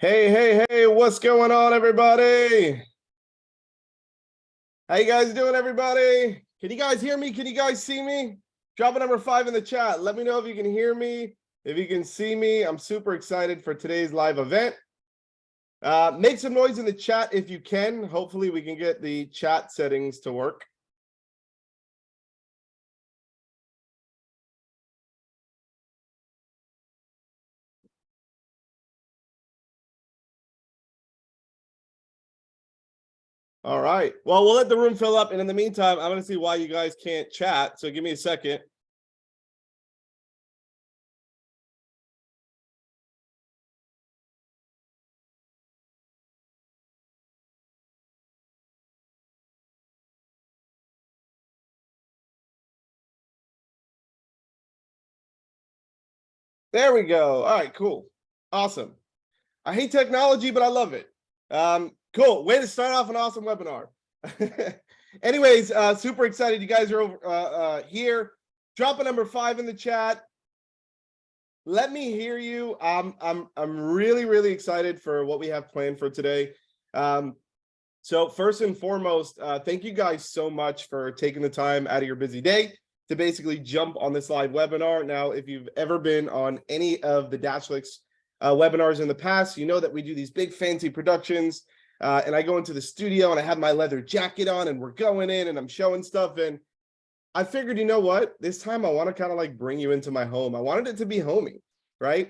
Hey, what's going on, everybody? How you guys doing, everybody? Can you guys hear me? Can you guys see me? Drop a number 5 in the chat. Let me know if you can hear me, if you can see me. I'm super excited for today's live event. Make some noise in the chat if you can. Hopefully, we can get the chat settings to work. All right. Well, we'll let the room fill up. And in the meantime, I'm going to see why you guys can't chat. So give me a second. There we go. All right, cool. Awesome. I hate technology, but I love it. Cool. Way to start off an awesome webinar. Anyways, super excited you guys are over here. Drop a number 5 in the chat. Let me hear you. I'm really excited for what we have planned for today. So first and foremost, thank you guys so much for taking the time out of your busy day to basically jump on this live webinar. Now, if you've ever been on any of the DashClicks webinars in the past, you know that we do these big fancy productions, and I go into the studio and I have my leather jacket on and we're going in and I'm showing stuff. And I figured, you know what, this time I want to kind of like bring you into my home. I wanted it to be homey, right?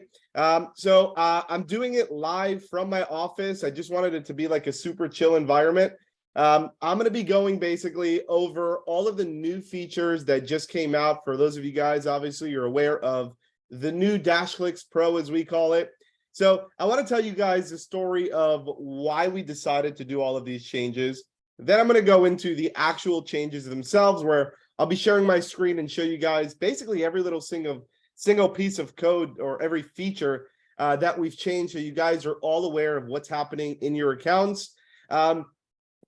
So I'm doing it live from my office. I just wanted it to be like a super chill environment. I'm going to be going basically over all of the new features that just came out. For those of you guys, obviously, you're aware of the new DashClicks Pro, as we call it. So I want to tell you guys the story of why we decided to do all of these changes. Then I'm going to go into the actual changes themselves, where I'll be sharing my screen and show you guys basically every little single piece of code or every feature that we've changed, so you guys are all aware of what's happening in your accounts. And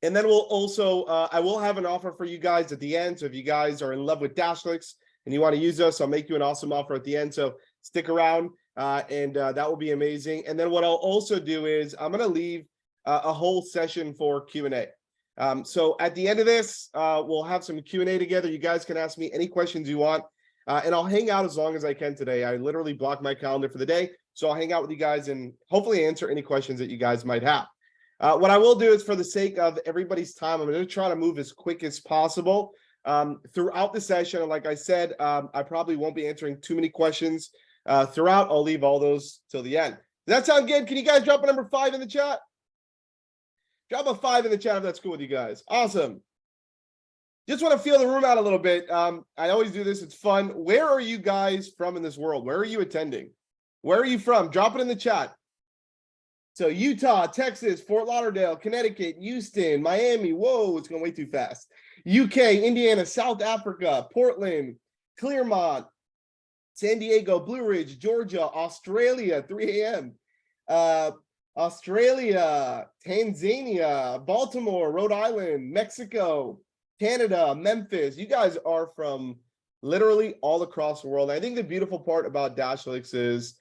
then we'll also, I will have an offer for you guys at the end. So if you guys are in love with DashClicks and you want to use us, I'll make you an awesome offer at the end. So stick around and that will be amazing. And then what I'll also do is I'm going to leave a whole session for Q&A. So at the end of this, we'll have some Q&A together. You guys can ask me any questions you want. And I'll hang out as long as I can today. I literally blocked my calendar for the day. So I'll hang out with you guys and hopefully answer any questions that you guys might have. What I will do is, for the sake of everybody's time, I'm going to try to move as quick as possible throughout the session. And like I said, I probably won't be answering too many questions throughout. I'll leave all those till the end. Does that sound good? Can you guys drop a number 5 in the chat? Drop a 5 in the chat if that's cool with you guys. Awesome. Just want to feel the room out a little bit. I always do this. It's fun. Where are you guys from in this world? Where are you attending? Where are you from? Drop it in the chat. So Utah, Texas, Fort Lauderdale, Connecticut, Houston, Miami. Whoa, it's going way too fast. UK, Indiana, South Africa, Portland, Claremont, San Diego, Blue Ridge, Georgia, Australia, 3 a.m. Australia, Tanzania, Baltimore, Rhode Island, Mexico, Canada, Memphis. You guys are from literally all across the world. I think the beautiful part about DashClicks is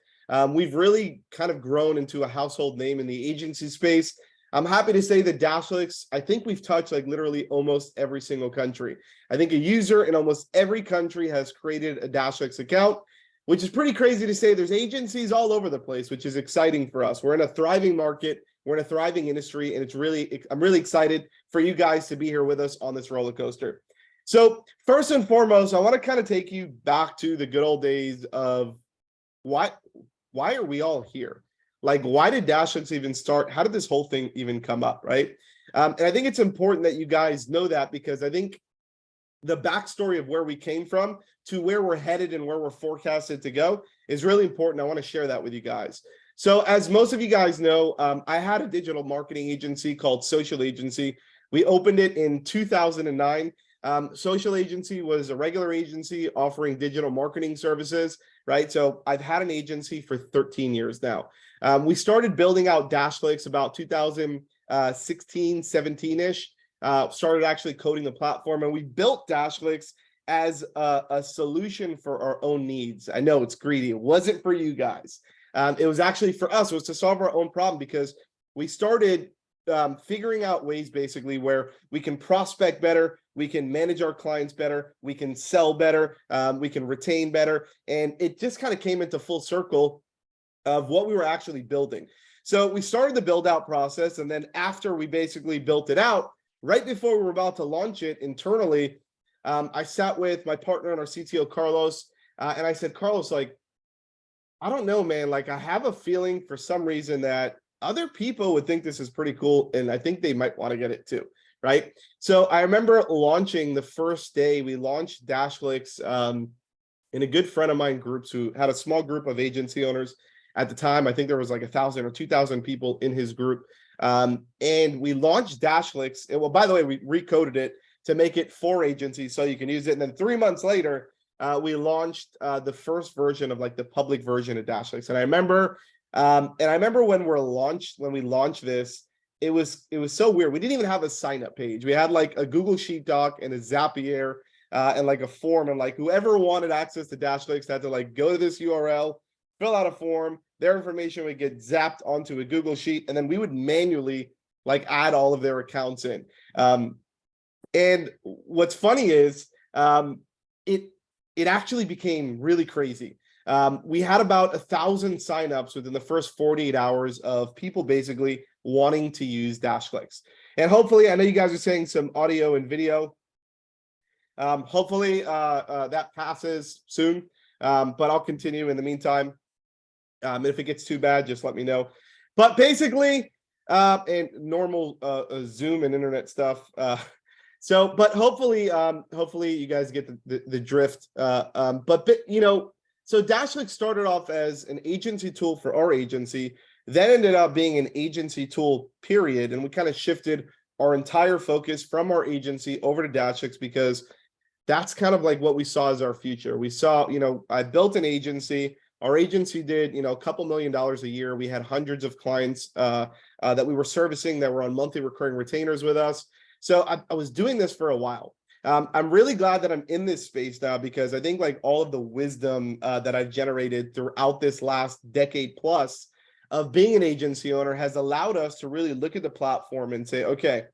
we've really kind of grown into a household name in the agency space. I'm happy to say that DashClicks, I think we've touched like literally almost every single country. I think a user in almost every country has created a DashClicks account, which is pretty crazy to say. There's agencies all over the place, which is exciting for us. We're in a thriving market. We're in a thriving industry, and I'm really excited for you guys to be here with us on this roller coaster. So first and foremost, I want to kind of take you back to the good old days of why are we all here? Like, why did DashClicks even start? How did this whole thing even come up, right? And I think it's important that you guys know that, because I think the backstory of where we came from to where we're headed and where we're forecasted to go is really important. I want to share that with you guys. So as most of you guys know, I had a digital marketing agency called Social Agency. We opened it in 2009. Social Agency was a regular agency offering digital marketing services, right? So I've had an agency for 13 years now. We started building out DashClicks about 2016, 17-ish. Started actually coding the platform, and we built DashClicks as a solution for our own needs. I know it's greedy. It wasn't for you guys. It was actually for us, it was to solve our own problem, because we started figuring out ways basically where we can prospect better, we can manage our clients better, we can sell better, we can retain better. And it just kind of came into full circle of what we were actually building. So we started the build out process. And then after we basically built it out, right before we were about to launch it internally, I sat with my partner and our CTO, Carlos, and I said, Carlos, like, I don't know, man, like I have a feeling for some reason that other people would think this is pretty cool, and I think they might want to get it too, right? So I remember launching the first day, we launched DashClicks in a good friend of mine groups who had a small group of agency owners at the time. I think there was like 1,000 or 2,000 people in his group. And we launched DashClicks. And well, by the way, we recoded it to make it for agencies so you can use it. And then 3 months later, we launched the first version of like the public version of DashClicks. And I remember when we launched this, it was so weird. We didn't even have a sign up page. We had like a Google Sheet doc and a Zapier and like a form, and like whoever wanted access to DashClicks had to like go to this URL, fill out a form. Their information would get zapped onto a Google Sheet, and then we would manually like add all of their accounts in. And what's funny is it actually became really crazy. We had about 1,000 signups within the first 48 hours of people basically wanting to use DashClicks. And hopefully, I know you guys are saying some audio and video. Hopefully that passes soon, but I'll continue in the meantime. If it gets too bad, just let me know. But basically, and normal Zoom and internet stuff. But hopefully you guys get the drift. But you know, so DashClicks started off as an agency tool for our agency, then ended up being an agency tool, period. And we kind of shifted our entire focus from our agency over to DashClicks because that's kind of like what we saw as our future. We saw, you know, I built an agency. Our agency did, you know, a couple $1 million a year. We had hundreds of clients that we were servicing that were on monthly recurring retainers with us. So I was doing this for a while. I'm really glad that I'm in this space now, because I think like all of the wisdom that I've generated throughout this last decade plus of being an agency owner has allowed us to really look at the platform and say, okay,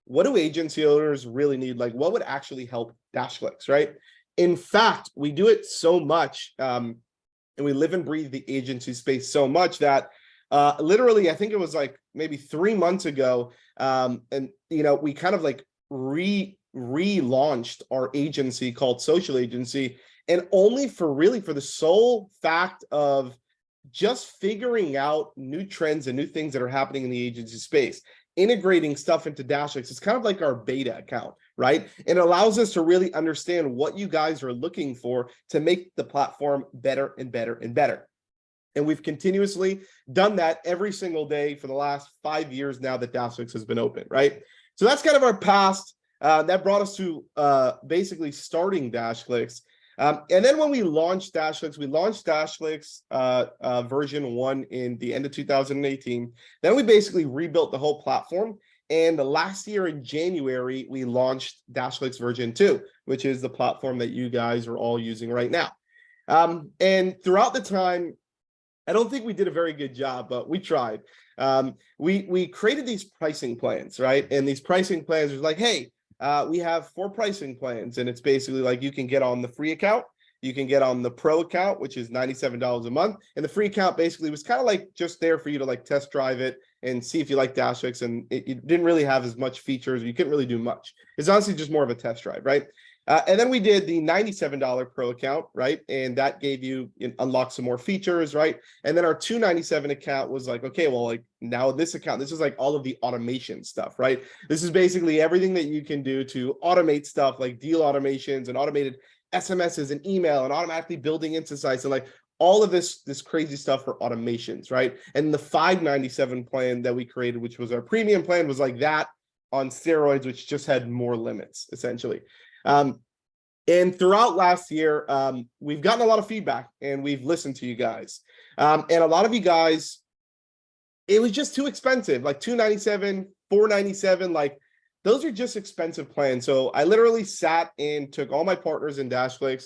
what do agency owners really need? Like, what would actually help DashClicks, right? In fact, we do it so much, and we live and breathe the agency space so much that literally, I think it was like maybe 3 months ago, and you know, we kind of like relaunched our agency called Social Agency, and only for the sole fact of just figuring out new trends and new things that are happening in the agency space, integrating stuff into DashClicks. It's kind of like our beta account, right? And it allows us to really understand what you guys are looking for to make the platform better and better and better. And we've continuously done that every single day for the last 5 years now that DashClicks has been open, right? So that's kind of our past. That brought us to basically starting DashClicks. And then when we launched DashClicks version 1 in the end of 2018. Then we basically rebuilt the whole platform. And last year in January, we launched DashClicks version 2, which is the platform that you guys are all using right now. And throughout the time, I don't think we did a very good job, but we tried. We created these pricing plans, right? And these pricing plans was like, hey, we have 4 pricing plans, and it's basically like you can get on the free account, you can get on the pro account, which is $97 a month, and the free account basically was kind of like just there for you to like test drive it and see if you like DashClicks, and it didn't really have as much features. You couldn't really do much. It's honestly just more of a test drive, right? And then we did the $97 pro account, right? And that gave you unlock some more features, right? And then our $297 account was like, okay, well, like now this account, this is like all of the automation stuff, right? This is basically everything that you can do to automate stuff like deal automations and automated SMSs and email and automatically building into sites and like all of this crazy stuff for automations, right? And the $597 plan that we created, which was our premium plan, was like that on steroids, which just had more limits essentially. And throughout last year, we've gotten a lot of feedback and we've listened to you guys. And a lot of you guys, it was just too expensive, like $297, $497, like those are just expensive plans. So I literally sat and took all my partners in DashClicks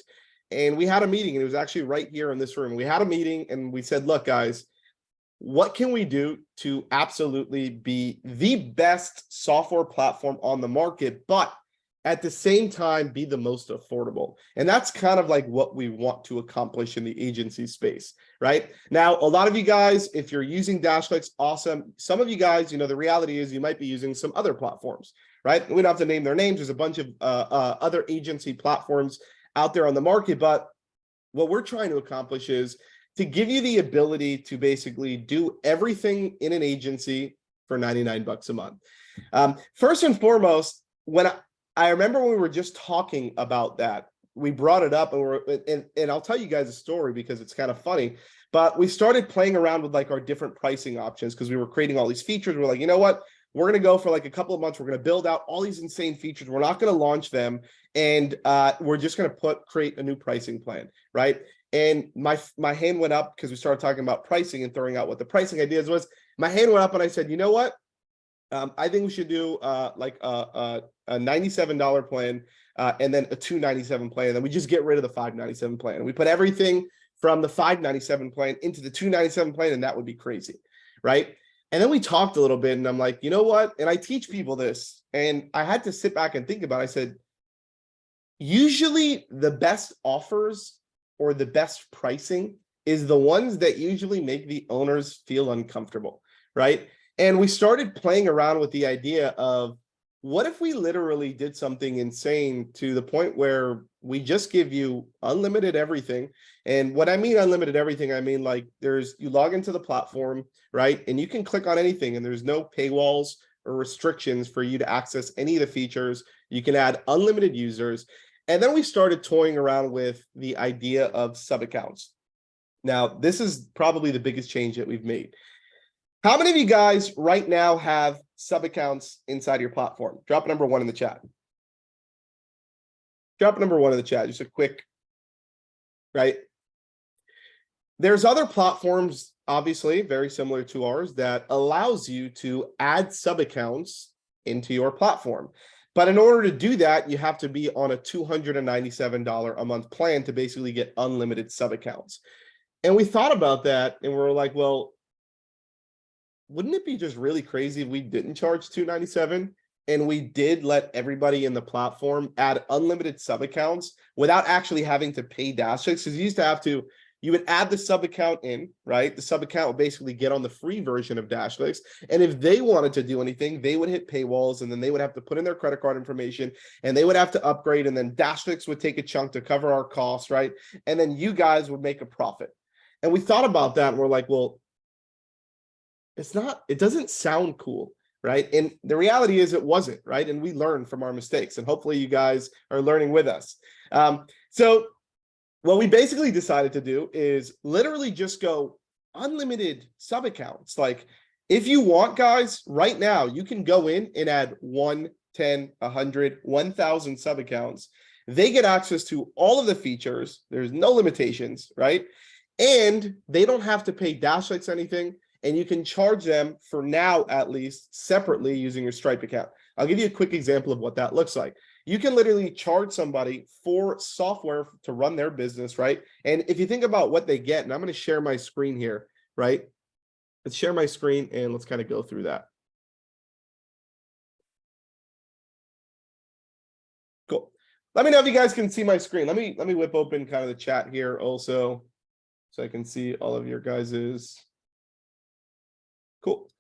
and we had a meeting, and it was actually right here in this room. We had a meeting and we said, look, guys, what can we do to absolutely be the best software platform on the market, but at the same time be the most affordable? And that's kind of like what we want to accomplish in the agency space, right? Now, a lot of you guys, if you're using DashClicks, awesome. Some of you guys, the reality is you might be using some other platforms, right? We don't have to name their names. There's a bunch of other agency platforms out there on the market, but what we're trying to accomplish is to give you the ability to basically do everything in an agency for 99 bucks a month. First and foremost, when I remember when we were just talking about that, we brought it up, and I'll tell you guys a story because it's kind of funny, but we started playing around with like our different pricing options because we were creating all these features. We're like, you know what? We're going to go for like a couple of months. We're going to build out all these insane features. We're not going to launch them. And we're just going to create a new pricing plan, right? And my hand went up because we started talking about pricing and throwing out what the pricing ideas was. My hand went up and I said, you know what? I think we should do like a $97 plan and then a $297 plan. And then we just get rid of the $597 plan. And we put everything from the $597 plan into the $297 plan, and that would be crazy, right? And then we talked a little bit, and I'm like, you know what? And I teach people this, and I had to sit back and think about it. I said, usually the best offers or the best pricing is the ones that usually make the owners feel uncomfortable, right? And we started playing around with the idea of, what if we literally did something insane to the point where we just give you unlimited everything? And what I mean unlimited everything, I mean like you log into the platform, right? And you can click on anything, and there's no paywalls or restrictions for you to access any of the features. You can add unlimited users. And then we started toying around with the idea of sub accounts. Now, this is probably the biggest change that we've made. How many of you guys right now have sub accounts inside your platform? Drop number one in the chat. Drop number one in the chat. Just a quick, right? There's other platforms, obviously, very similar to ours, that allows you to add sub accounts into your platform. But in order to do that, you have to be on a $297 a month plan to basically get unlimited sub accounts. And we thought about that, and we were like, well, wouldn't it be just really crazy if we didn't charge $297 and we did let everybody in the platform add unlimited sub accounts without actually having to pay DashClicks? Because you would add the sub account in, right? The sub account would basically get on the free version of DashClicks. And if they wanted to do anything, they would hit paywalls, and then they would have to put in their credit card information, and they would have to upgrade, and then DashClicks would take a chunk to cover our costs, right? And then you guys would make a profit. And we thought about that, and we're like, well, it doesn't sound cool, right? And the reality is it wasn't, right? And we learned from our mistakes, and hopefully you guys are learning with us. So what we basically decided to do is literally just go unlimited sub accounts. Like, if you want, guys, right now, you can go in and add 1, 10, 100, 1,000 sub accounts. They get access to all of the features. There's no limitations, right? And they don't have to pay DashClicks anything. And you can charge them, for now at least, separately using your Stripe account. I'll give you a quick example of what that looks like. You can literally charge somebody for software to run their business, right? And if you think about what they get, and I'm going to share my screen here, right? Let's share my screen and let's kind of go through that. Cool. Let me know if you guys can see my screen. Let me whip open kind of the chat here also, so I can see all of your guys's. Cool.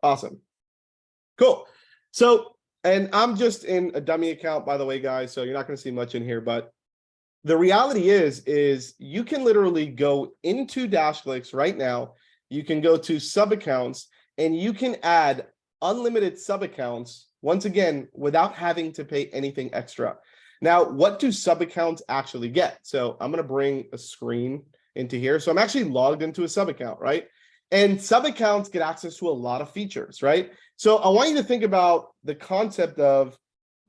Awesome. Cool. So, and I'm just in a dummy account, by the way, guys, so you're not going to see much in here, but the reality is you can literally go into DashClicks right now. You can go to sub accounts, and you can add unlimited sub accounts, once again, without having to pay anything extra. Now, what do sub accounts actually get? So I'm going to bring a screen into here. So I'm actually logged into a sub account, right? And sub accounts get access to a lot of features, right? So I want you to think about the concept of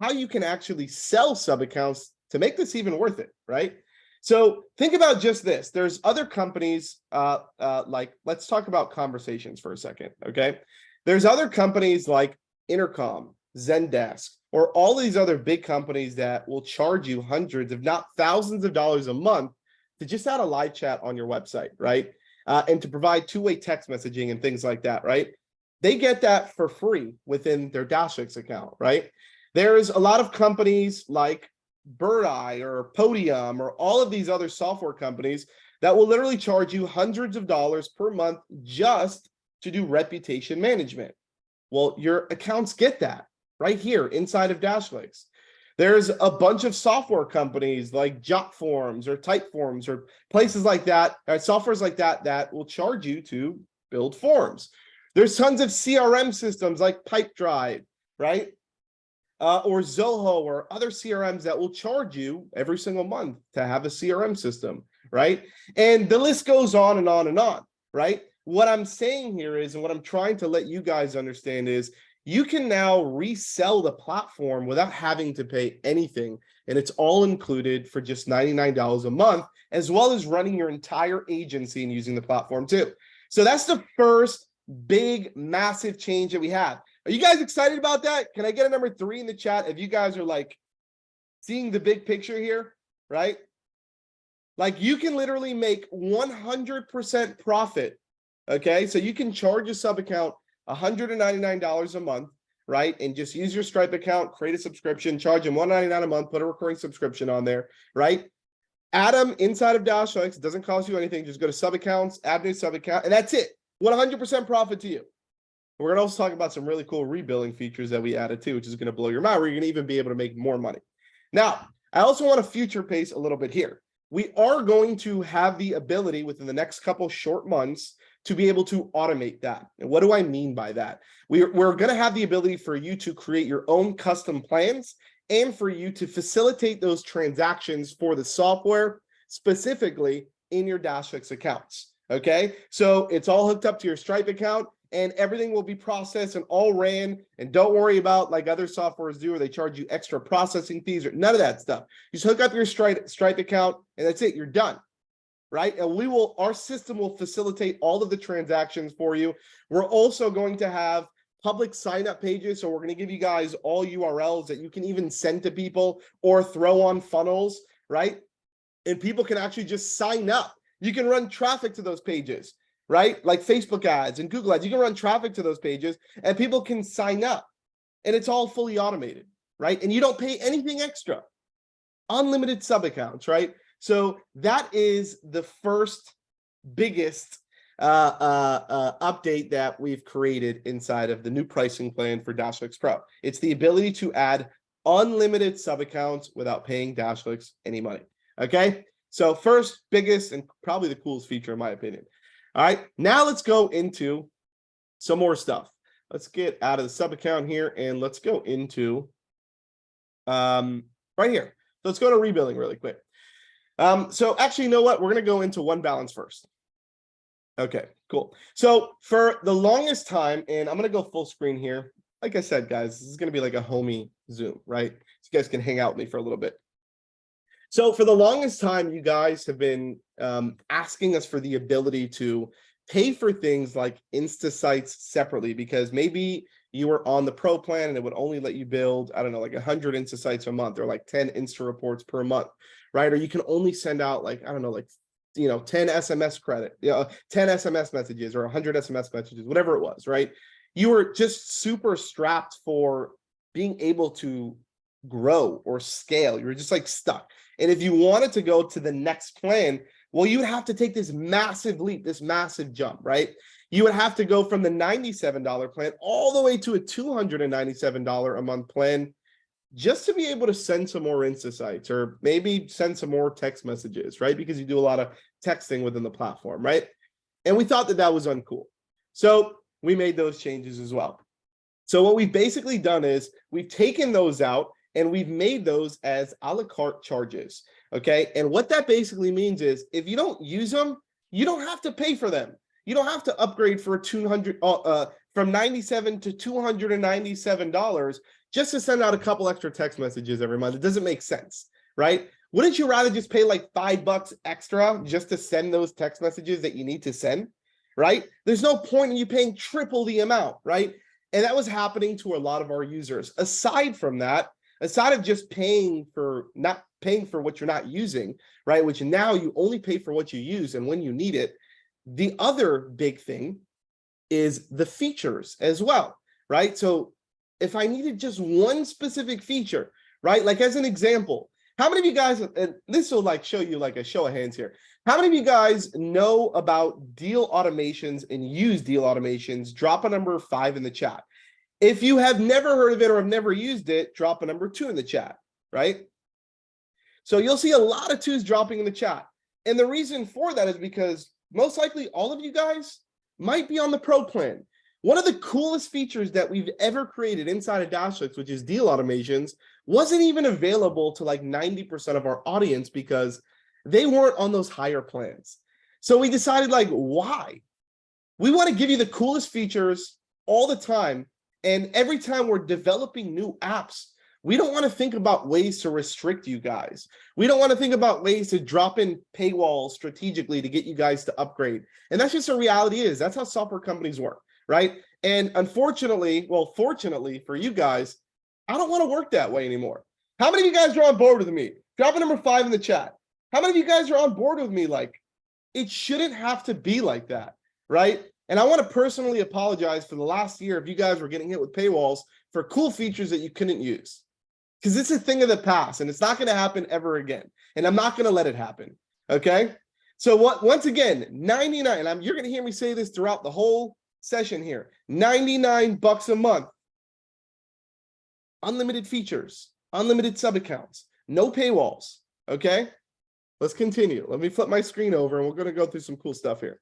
how you can actually sell sub accounts to make this even worth it, right? So think about just this. There's other companies, like, let's talk about conversations for a second, okay? There's other companies like Intercom, Zendesk, or all these other big companies that will charge you hundreds, if not thousands of dollars a month to just add a live chat on your website, right? And to provide two-way text messaging and things like that, right? They get that for free within their DashClicks account, right? There's a lot of companies like Bird Eye or Podium or all of these other software companies that will literally charge you hundreds of dollars per month just to do reputation management. Well, your accounts get that right here inside of DashClicks. There's a bunch of software companies like Jotforms or Typeforms or places like that, softwares like that, that will charge you to build forms. There's tons of CRM systems like Pipedrive, right? Or Zoho or other CRMs that will charge you every single month to have a CRM system, right? And the list goes on and on and on, right? What I'm saying here is, and what I'm trying to let you guys understand is, you can now resell the platform without having to pay anything. And it's all included for just $99 a month, as well as running your entire agency and using the platform too. So that's the first big, massive change that we have. Are you guys excited about that? Can I get a number 3 in the chat if you guys are like seeing the big picture here, right? Like you can literally make 100% profit, okay? So you can charge a sub account $199 a month, right? And just use your Stripe account, create a subscription, charge them $199 a month, put a recurring subscription on there, right? Add them inside of DashClicks. It doesn't cost you anything. Just go to sub accounts, add new sub account, and that's it. 100% profit to you. We're going to also talk about some really cool rebilling features that we added too, which is going to blow your mind, where you're going to even be able to make more money. Now, I also want to future pace a little bit here. We are going to have the ability within the next couple short months to be able to automate that. And what do I mean by that? We're going to have the ability for you to create your own custom plans and for you to facilitate those transactions for the software, specifically in your DashClicks accounts. Okay, so it's all hooked up to your Stripe account and everything will be processed and all ran. And don't worry about like other softwares do, where they charge you extra processing fees or none of that stuff. You just hook up your Stripe account and that's it, you're done. Right? And our system will facilitate all of the transactions for you. We're also going to have public sign-up pages. So we're going to give you guys all URLs that you can even send to people or throw on funnels, right? And people can actually just sign up. You can run traffic to those pages, right? Like Facebook ads and Google ads. You can run traffic to those pages and people can sign up. And it's all fully automated, right? And you don't pay anything extra. Unlimited sub accounts, right? So that is the first biggest update that we've created inside of the new pricing plan for DashClicks Pro. It's the ability to add unlimited sub accounts without paying DashClicks any money. Okay, so first, biggest, and probably the coolest feature in my opinion. All right, now let's go into some more stuff. Let's get out of the sub account here and let's go into right here. Let's go to rebilling really quick. So actually, you know what? We're going to go into one balance first. Okay, cool. So for the longest time, and I'm going to go full screen here. Like I said, guys, this is going to be like a homie Zoom, right? So you guys can hang out with me for a little bit. So for the longest time, you guys have been asking us for the ability to pay for things like Insta sites separately, because maybe you were on the pro plan and it would only let you build, I don't know, like 100 Insta sites a month or like 10 Insta reports per month, right? Or you can only send out like, I don't know, like, 10 SMS credit, 10 SMS messages or 100 SMS messages, whatever it was, right? You were just super strapped for being able to grow or scale. You were just like stuck. And if you wanted to go to the next plan, well, you would have to take this massive leap, this massive jump, right? You would have to go from the $97 plan all the way to a $297 a month plan just to be able to send some more Insta sites or maybe send some more text messages, right? Because you do a lot of texting within the platform, right? And we thought that that was uncool. So we made those changes as well. So what we've basically done is we've taken those out and we've made those as a la carte charges, okay? And what that basically means is if you don't use them, you don't have to pay for them. You don't have to upgrade for from $97 to $297 just to send out a couple extra text messages every month. It doesn't make sense, right? Wouldn't you rather just pay like $5 extra just to send those text messages that you need to send, right? There's no point in you paying triple the amount, right? And that was happening to a lot of our users. Aside from that, aside of just not paying for what you're not using, right? Which now you only pay for what you use and when you need it. The other big thing is the features as well, right? So if I needed just one specific feature, right? Like as an example, how many of you guys, and this will like show you like a show of hands here. How many of you guys know about deal automations and use deal automations? Drop a number 5 in the chat. If you have never heard of it or have never used it, drop a number 2 in the chat, right? So you'll see a lot of 2s dropping in the chat. And the reason for that is because most likely all of you guys might be on the pro plan. One of the coolest features that we've ever created inside of DashClicks, which is deal automations, wasn't even available to like 90% of our audience because they weren't on those higher plans. So we decided like, why? We want to give you the coolest features all the time. And every time we're developing new apps, we don't want to think about ways to restrict you guys. We don't want to think about ways to drop in paywalls strategically to get you guys to upgrade. And that's just a reality is. That's how software companies work, right? And unfortunately, well, fortunately for you guys, I don't want to work that way anymore. How many of you guys are on board with me? Drop a number 5 in the chat. How many of you guys are on board with me? Like, it shouldn't have to be like that, right? And I want to personally apologize for the last year if you guys were getting hit with paywalls for cool features that you couldn't use. Because it's a thing of the past and it's not going to happen ever again. And I'm not going to let it happen. Okay. So once again, 99, and you're going to hear me say this throughout the whole session here, $99 a month, unlimited features, unlimited sub accounts, no paywalls. Okay. Let's continue. Let me flip my screen over and we're going to go through some cool stuff here.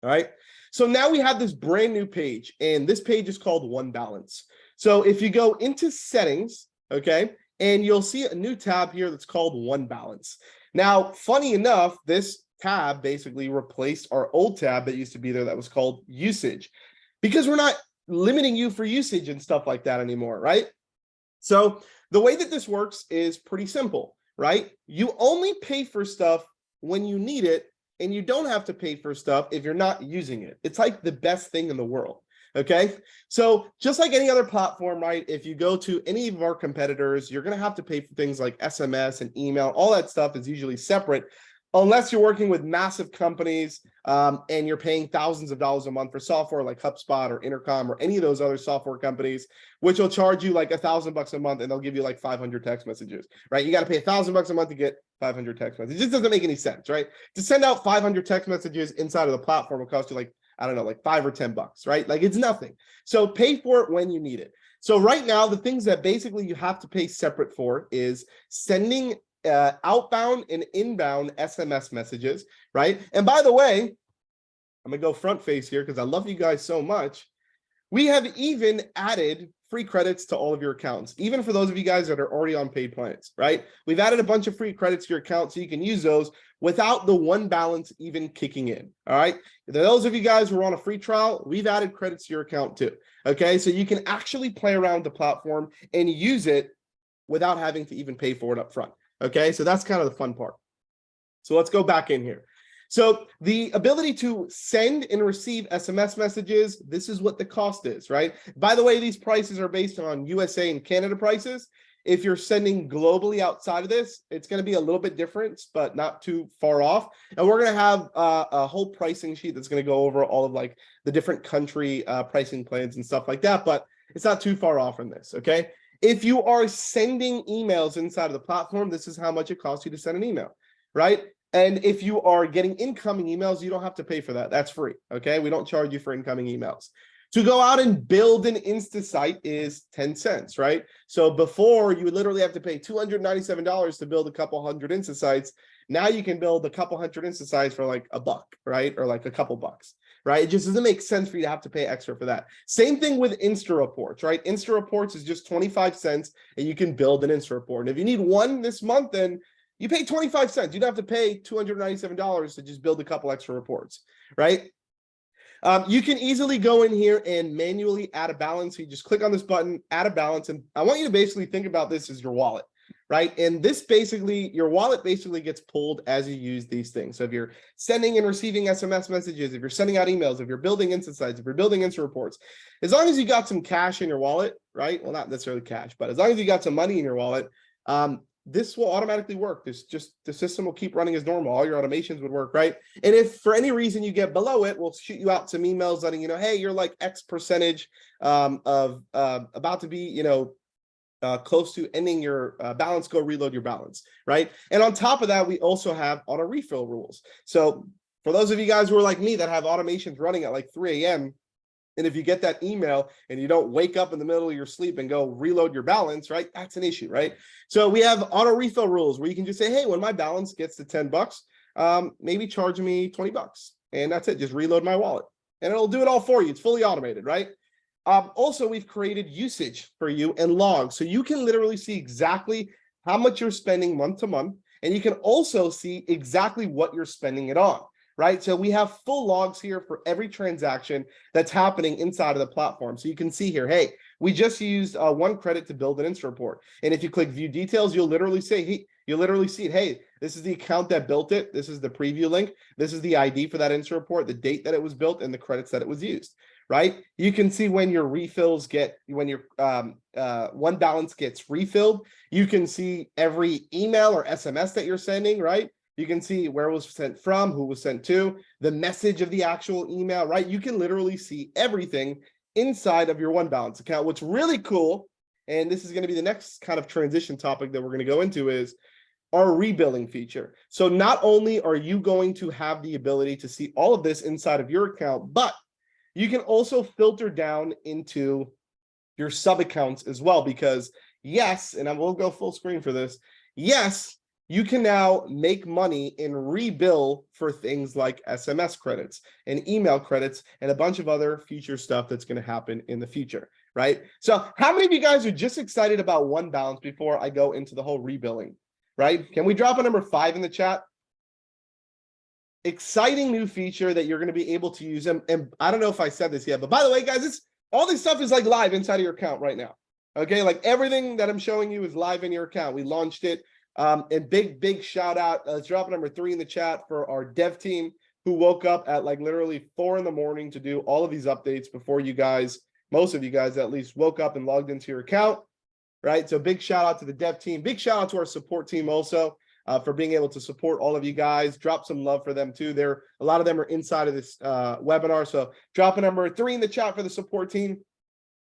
All right. So now we have this brand new page and this page is called One Balance. So if you go into settings, okay, and you'll see a new tab here that's called One Balance. Now, funny enough, this tab basically replaced our old tab that used to be there that was called Usage, because we're not limiting you for usage and stuff like that anymore, right? So the way that this works is pretty simple, right? You only pay for stuff when you need it, and you don't have to pay for stuff if you're not using it. It's like the best thing in the world. Okay, so just like any other platform, right? If you go to any of our competitors, you're going to have to pay for things like SMS and email. All that stuff is usually separate, unless you're working with massive companies and you're paying thousands of dollars a month for software like HubSpot or Intercom or any of those other software companies, which will charge you like $1,000 a month and they'll give you like 500 text messages, right? You got to pay $1,000 a month to get 500 text messages. It just doesn't make any sense, right? To send out 500 text messages inside of the platform will cost you like, I don't know, like $5 or $10, right? Like it's nothing. So pay for it when you need it. So right now, the things that basically you have to pay separate for is sending outbound and inbound SMS messages, right? And by the way, I'm gonna go front face here because I love you guys so much. We have even added free credits to all of your accounts, even for those of you guys that are already on paid plans, right? We've added a bunch of free credits to your account so you can use those without the One Balance even kicking in, all right? Those of you guys who are on a free trial, we've added credits to your account too, okay? So you can actually play around the platform and use it without having to even pay for it up front, okay? So that's kind of the fun part. So let's go back in here. So the ability to send and receive SMS messages, this is what the cost is, right? By the way, these prices are based on USA and Canada prices. If you're sending globally outside of this, it's going to be a little bit different, but not too far off. And we're going to have a whole pricing sheet that's going to go over all of like the different country pricing plans and stuff like that, but it's not too far off from this, okay? If you are sending emails inside of the platform, this is how much it costs you to send an email, right? And if you are getting incoming emails, you don't have to pay for that. That's free, okay? We don't charge you for incoming emails. To go out and build an Insta site is 10 cents, right? So before, you would literally have to pay $297 to build a couple hundred Insta sites. Now you can build a couple hundred Insta sites for like $1, right? Or like a couple bucks, right? It just doesn't make sense for you to have to pay extra for that. Same thing with Insta reports, right? Insta reports is just 25 cents and you can build an Insta report. And if you need one this month, then you pay 25 cents. You don't have to pay $297 to just build a couple extra reports, right? You can easily go in here and manually add a balance. You just click on this button, add a balance. And I want you to basically think about this as your wallet, right? And this basically, your wallet basically gets pulled as you use these things. So if you're sending and receiving SMS messages, if you're sending out emails, if you're building instant sites, if you're building instant reports, as long as you got some cash in your wallet, right? Well, not necessarily cash, but as long as you got some money in your wallet, this will automatically work. The system will keep running as normal. All your automations would work, right? And if for any reason you get below it, we'll shoot you out some emails letting you know, hey, you're like X percentage of about to be, close to ending your balance. Go reload your balance, right? And on top of that, we also have auto refill rules. So for those of you guys who are like me that have automations running at like 3 a.m., and if you get that email and you don't wake up in the middle of your sleep and go reload your balance, right? That's an issue, right? So we have auto refill rules where you can just say, hey, when my balance gets to $10, maybe charge me $20. And that's it. Just reload my wallet. And it'll do it all for you. It's fully automated, right? Also, we've created usage for you and logs. So you can literally see exactly how much you're spending month to month. And you can also see exactly what you're spending it on. Right? So we have full logs here for every transaction that's happening inside of the platform. So you can see here, hey, we just used 1 credit to build an instant report. And if you click view details, you'll literally say, hey, you'll literally see it. Hey, this is the account that built it. This is the preview link. This is the ID for that instant report, the date that it was built, and the credits that it was used. Right? You can see when your refills when your one balance gets refilled. You can see every email or SMS that you're sending, right? You can see where it was sent from, who was sent to, the message of the actual email, right? You can literally see everything inside of your one balance account. What's really cool, and this is going to be the next kind of transition topic that we're going to go into, is our rebilling feature. So not only are you going to have the ability to see all of this inside of your account, but you can also filter down into your sub accounts as well, because yes, and I will go full screen for this, yes, you can now make money and rebill for things like SMS credits and email credits and a bunch of other future stuff that's going to happen in the future, right? So how many of you guys are just excited about one balance before I go into the whole rebilling, right? Can we drop a number 5 in the chat? Exciting new feature that you're going to be able to use. And I don't know if I said this yet, but by the way, guys, all this stuff is like live inside of your account right now. Okay, like everything that I'm showing you is live in your account. We launched it. And big shout out. Let's drop number 3 in the chat for our dev team who woke up at like literally 4 in the morning to do all of these updates before you guys, most of you guys at least, woke up and logged into your account, right? So big shout out to the dev team. Big shout out to our support team also for being able to support all of you guys. Drop some love for them too. A lot of them are inside of this webinar. So drop a number 3 in the chat for the support team.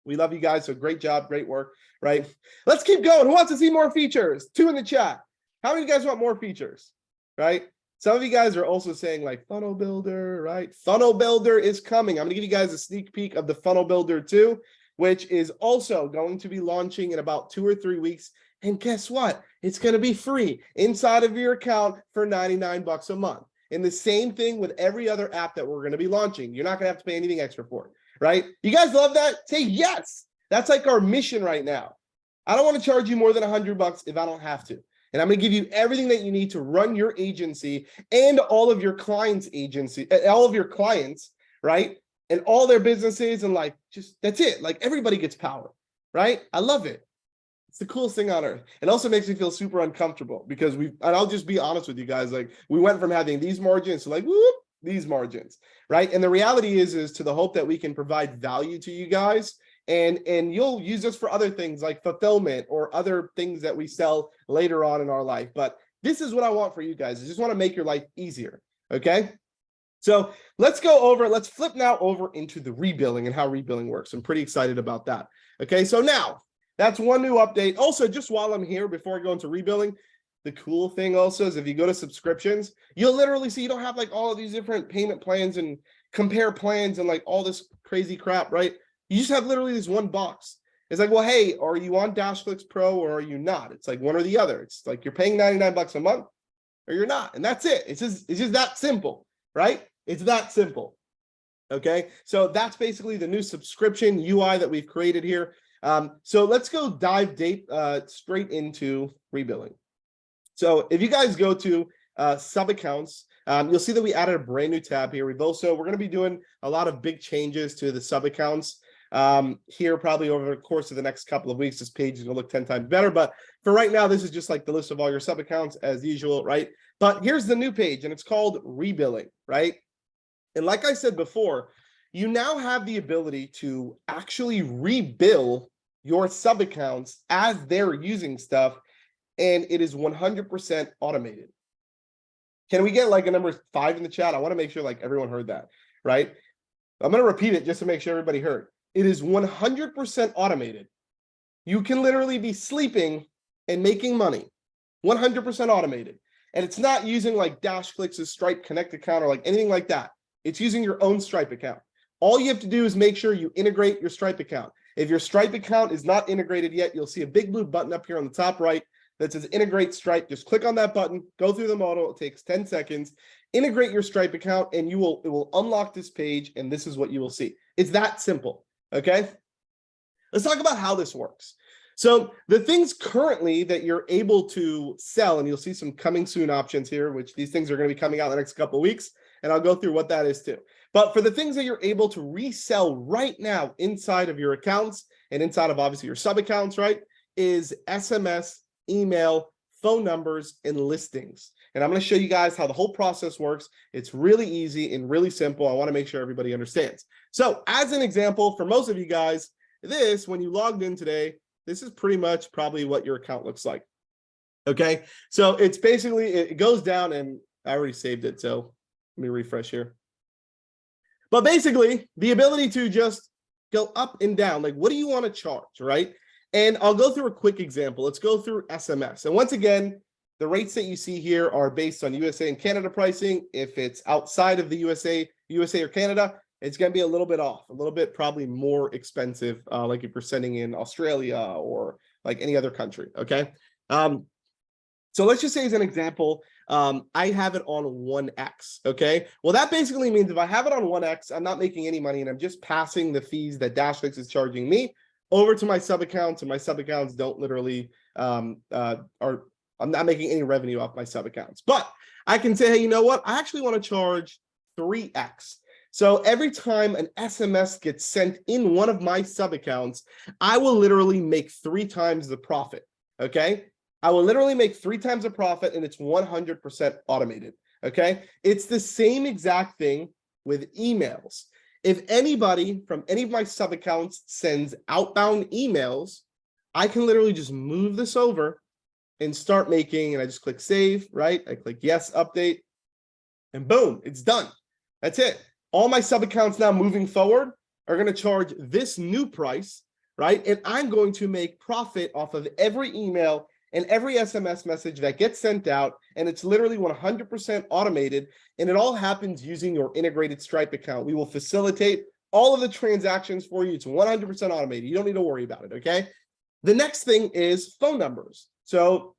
We love you guys. So great job, great work, right? Let's keep going. Who wants to see more features? 2 in the chat. How many of you guys want more features, right? Some of you guys are also saying like funnel builder, right? Funnel builder is coming. I'm going to give you guys a sneak peek of the funnel builder 2, which is also going to be launching in about 2 or 3 weeks. And guess what? It's going to be free inside of your account for $99 a month. And the same thing with every other app that we're going to be launching. You're not going to have to pay anything extra for it. Right? You guys love that? Say yes. That's like our mission right now. I don't want to charge you more than $100 if I don't have to. And I'm going to give you everything that you need to run your agency and all of your clients' agency, all of your clients, right? And all their businesses and like, just that's it. Like everybody gets power, right? I love it. It's the coolest thing on earth. It also makes me feel super uncomfortable because and I'll just be honest with you guys. Like we went from having these margins to like, whoop, these margins, right? And the reality is to the hope that we can provide value to you guys and you'll use this for other things like fulfillment or other things that we sell later on in our life. But this is what I want for you guys. I just want to make your life easier. Okay. So let's flip now over into the rebilling and how rebilling works. I'm pretty excited about that. Okay. So now that's one new update. Also, just while I'm here, before I go into rebilling, the cool thing also is if you go to subscriptions, you'll literally see you don't have like all of these different payment plans and compare plans and like all this crazy crap, right? You just have literally this one box. It's like, well, hey, are you on DashClicks Pro or are you not? It's like one or the other. It's like you're paying $99 a month or you're not. And that's it. It's just that simple, right? It's that simple. Okay. So that's basically the new subscription UI that we've created here. So let's go dive deep straight into rebilling. So if you guys go to sub accounts, you'll see that we added a brand new tab here. We're going to be doing a lot of big changes to the sub accounts. here probably over the course of the next couple of weeks. This page is going to look 10 times better. But for right now, this is just like the list of all your sub accounts as usual, right? But here's the new page, and it's called Rebilling, right? And like I said before, you now have the ability to actually rebill your sub accounts as they're using stuff, and it is 100% automated. Can we get like a number 5 in the chat? I want to make sure like everyone heard that, right? I'm going to repeat it just to make sure everybody heard. It is 100% automated. You can literally be sleeping and making money, 100% automated. And it's not using like DashClicks' Stripe Connect account or like anything like that. It's using your own Stripe account. All you have to do is make sure you integrate your Stripe account. If your Stripe account is not integrated yet, you'll see a big blue button up here on the top right that says integrate Stripe. Just click on that button, go through the model. It takes 10 seconds. Integrate your Stripe account, and it will unlock this page, and this is what you will see. It's that simple, okay? Let's talk about how this works. So the things currently that you're able to sell, and you'll see some coming soon options here, which these things are going to be coming out in the next couple of weeks, and I'll go through what that is too. But for the things that you're able to resell right now inside of your accounts and inside of obviously your sub accounts, right, is SMS, email, phone numbers, and listings. And I'm going to show you guys how the whole process works. It's really easy and really simple. I want to make sure everybody understands. So as an example, for most of you guys, this, when you logged in today, this is pretty much probably what your account looks like. Okay, so it's basically, it goes down, and I already saved it, so let me refresh here. But basically, the ability to just go up and down, like what do you want to charge, right? And I'll go through a quick example. Let's go through SMS. And once again, the rates that you see here are based on USA and Canada pricing. If it's outside of the USA or Canada, it's going to be a little bit off, a little bit probably more expensive, like if you're sending in Australia or like any other country, okay? So let's just say as an example, I have it on 1X, okay? Well, that basically means if I have it on 1X, I'm not making any money, and I'm just passing the fees that DashClicks is charging me over to my sub accounts, and my sub accounts don't literally, I'm not making any revenue off my sub accounts. But I can say, hey, you know what? I actually want to charge 3X. So every time an SMS gets sent in one of my sub accounts, I will literally make 3 times the profit, okay? I will literally make 3 times the profit, and it's 100% automated, okay? It's the same exact thing with emails. If anybody from any of my sub accounts sends outbound emails, I can literally just move this over and start making, and I just click save, right? I click yes, update, and boom, it's done. That's it. All my sub accounts now moving forward are going to charge this new price, right? And I'm going to make profit off of every email and every SMS message that gets sent out, and it's literally 100% automated, and it all happens using your integrated Stripe account. We will facilitate all of the transactions for you. It's 100% automated. You don't need to worry about it, okay? The next thing is phone numbers. So,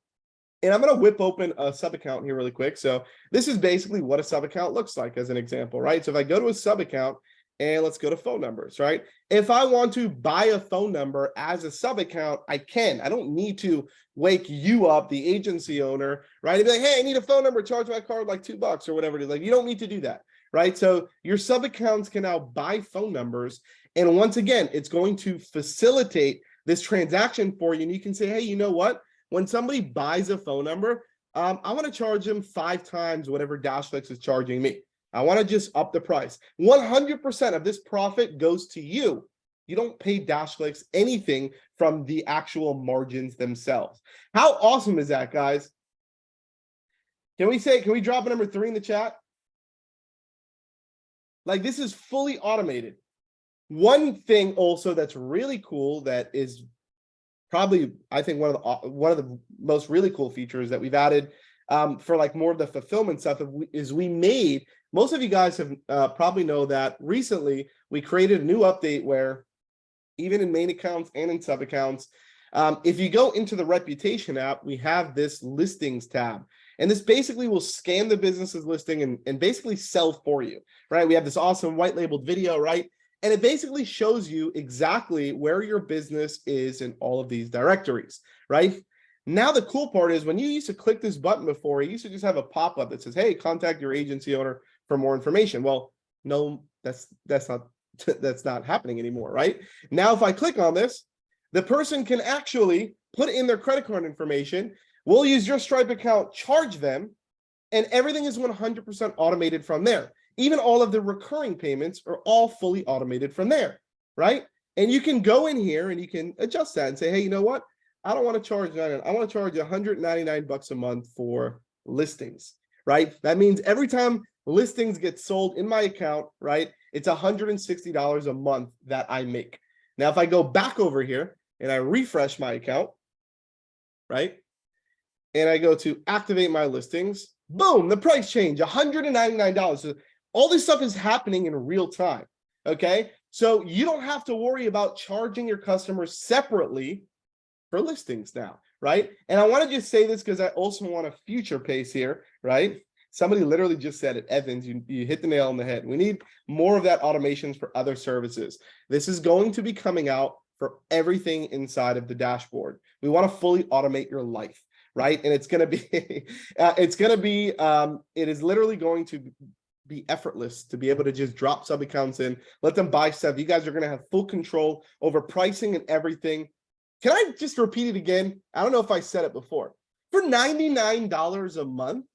and I'm going to whip open a sub account here really quick. So this is basically what a sub account looks like as an example, right? So if I go to a sub account, and let's go to phone numbers, right? If I want to buy a phone number as a sub account, I can. I don't need to wake you up, the agency owner, right? And be like, hey, I need a phone number, charge my card like $2 or whatever it is. Like, you don't need to do that, right? So your sub accounts can now buy phone numbers. And once again, it's going to facilitate this transaction for you. And you can say, hey, you know what? When somebody buys a phone number, I want to charge them 5 times whatever DashClicks is charging me. I want to just up the price. 100% of this profit goes to you. You don't pay DashClicks anything from the actual margins themselves. How awesome is that, guys? Can we drop a number 3 in the chat? Like, this is fully automated. One thing also that's really cool, that is probably, I think, one of the most really cool features that we've added for like more of the fulfillment stuff is we made, most of you guys have probably know that recently we created a new update where even in main accounts and in sub accounts, if you go into the reputation app, we have this listings tab. And this basically will scan the business's listing and basically sell for you, right? We have this awesome white labeled video, right? And it basically shows you exactly where your business is in all of these directories, right? Now, the cool part is when you used to click this button before, you used to just have a pop-up that says, hey, contact your agency owner for more information. Well, no, that's not that's not happening anymore, right? Now, if I click on this, the person can actually put in their credit card information. We'll use your Stripe account, charge them, and everything is 100% automated from there. Even all of the recurring payments are all fully automated from there, right? And you can go in here and you can adjust that and say, hey, you know what? I don't want to charge that. I want to charge $199 a month for listings, right? That means every time listings get sold in my account, right, it's $160 a month that I make. Now, if I go back over here and I refresh my account, right, and I go to activate my listings, boom, the price change, $199. So all this stuff is happening in real time, okay? So you don't have to worry about charging your customers separately for listings now, right? And I want to just say this because I also want a future pace here, right? Somebody literally just said it, Evans, you hit the nail on the head. We need more of that automations for other services. This is going to be coming out for everything inside of the dashboard. We want to fully automate your life, right? And it's going to be, it is literally going to be effortless to be able to just drop sub accounts in, let them buy stuff. You guys are going to have full control over pricing and everything. Can I just repeat it again? I don't know if I said it before. For $99 a month,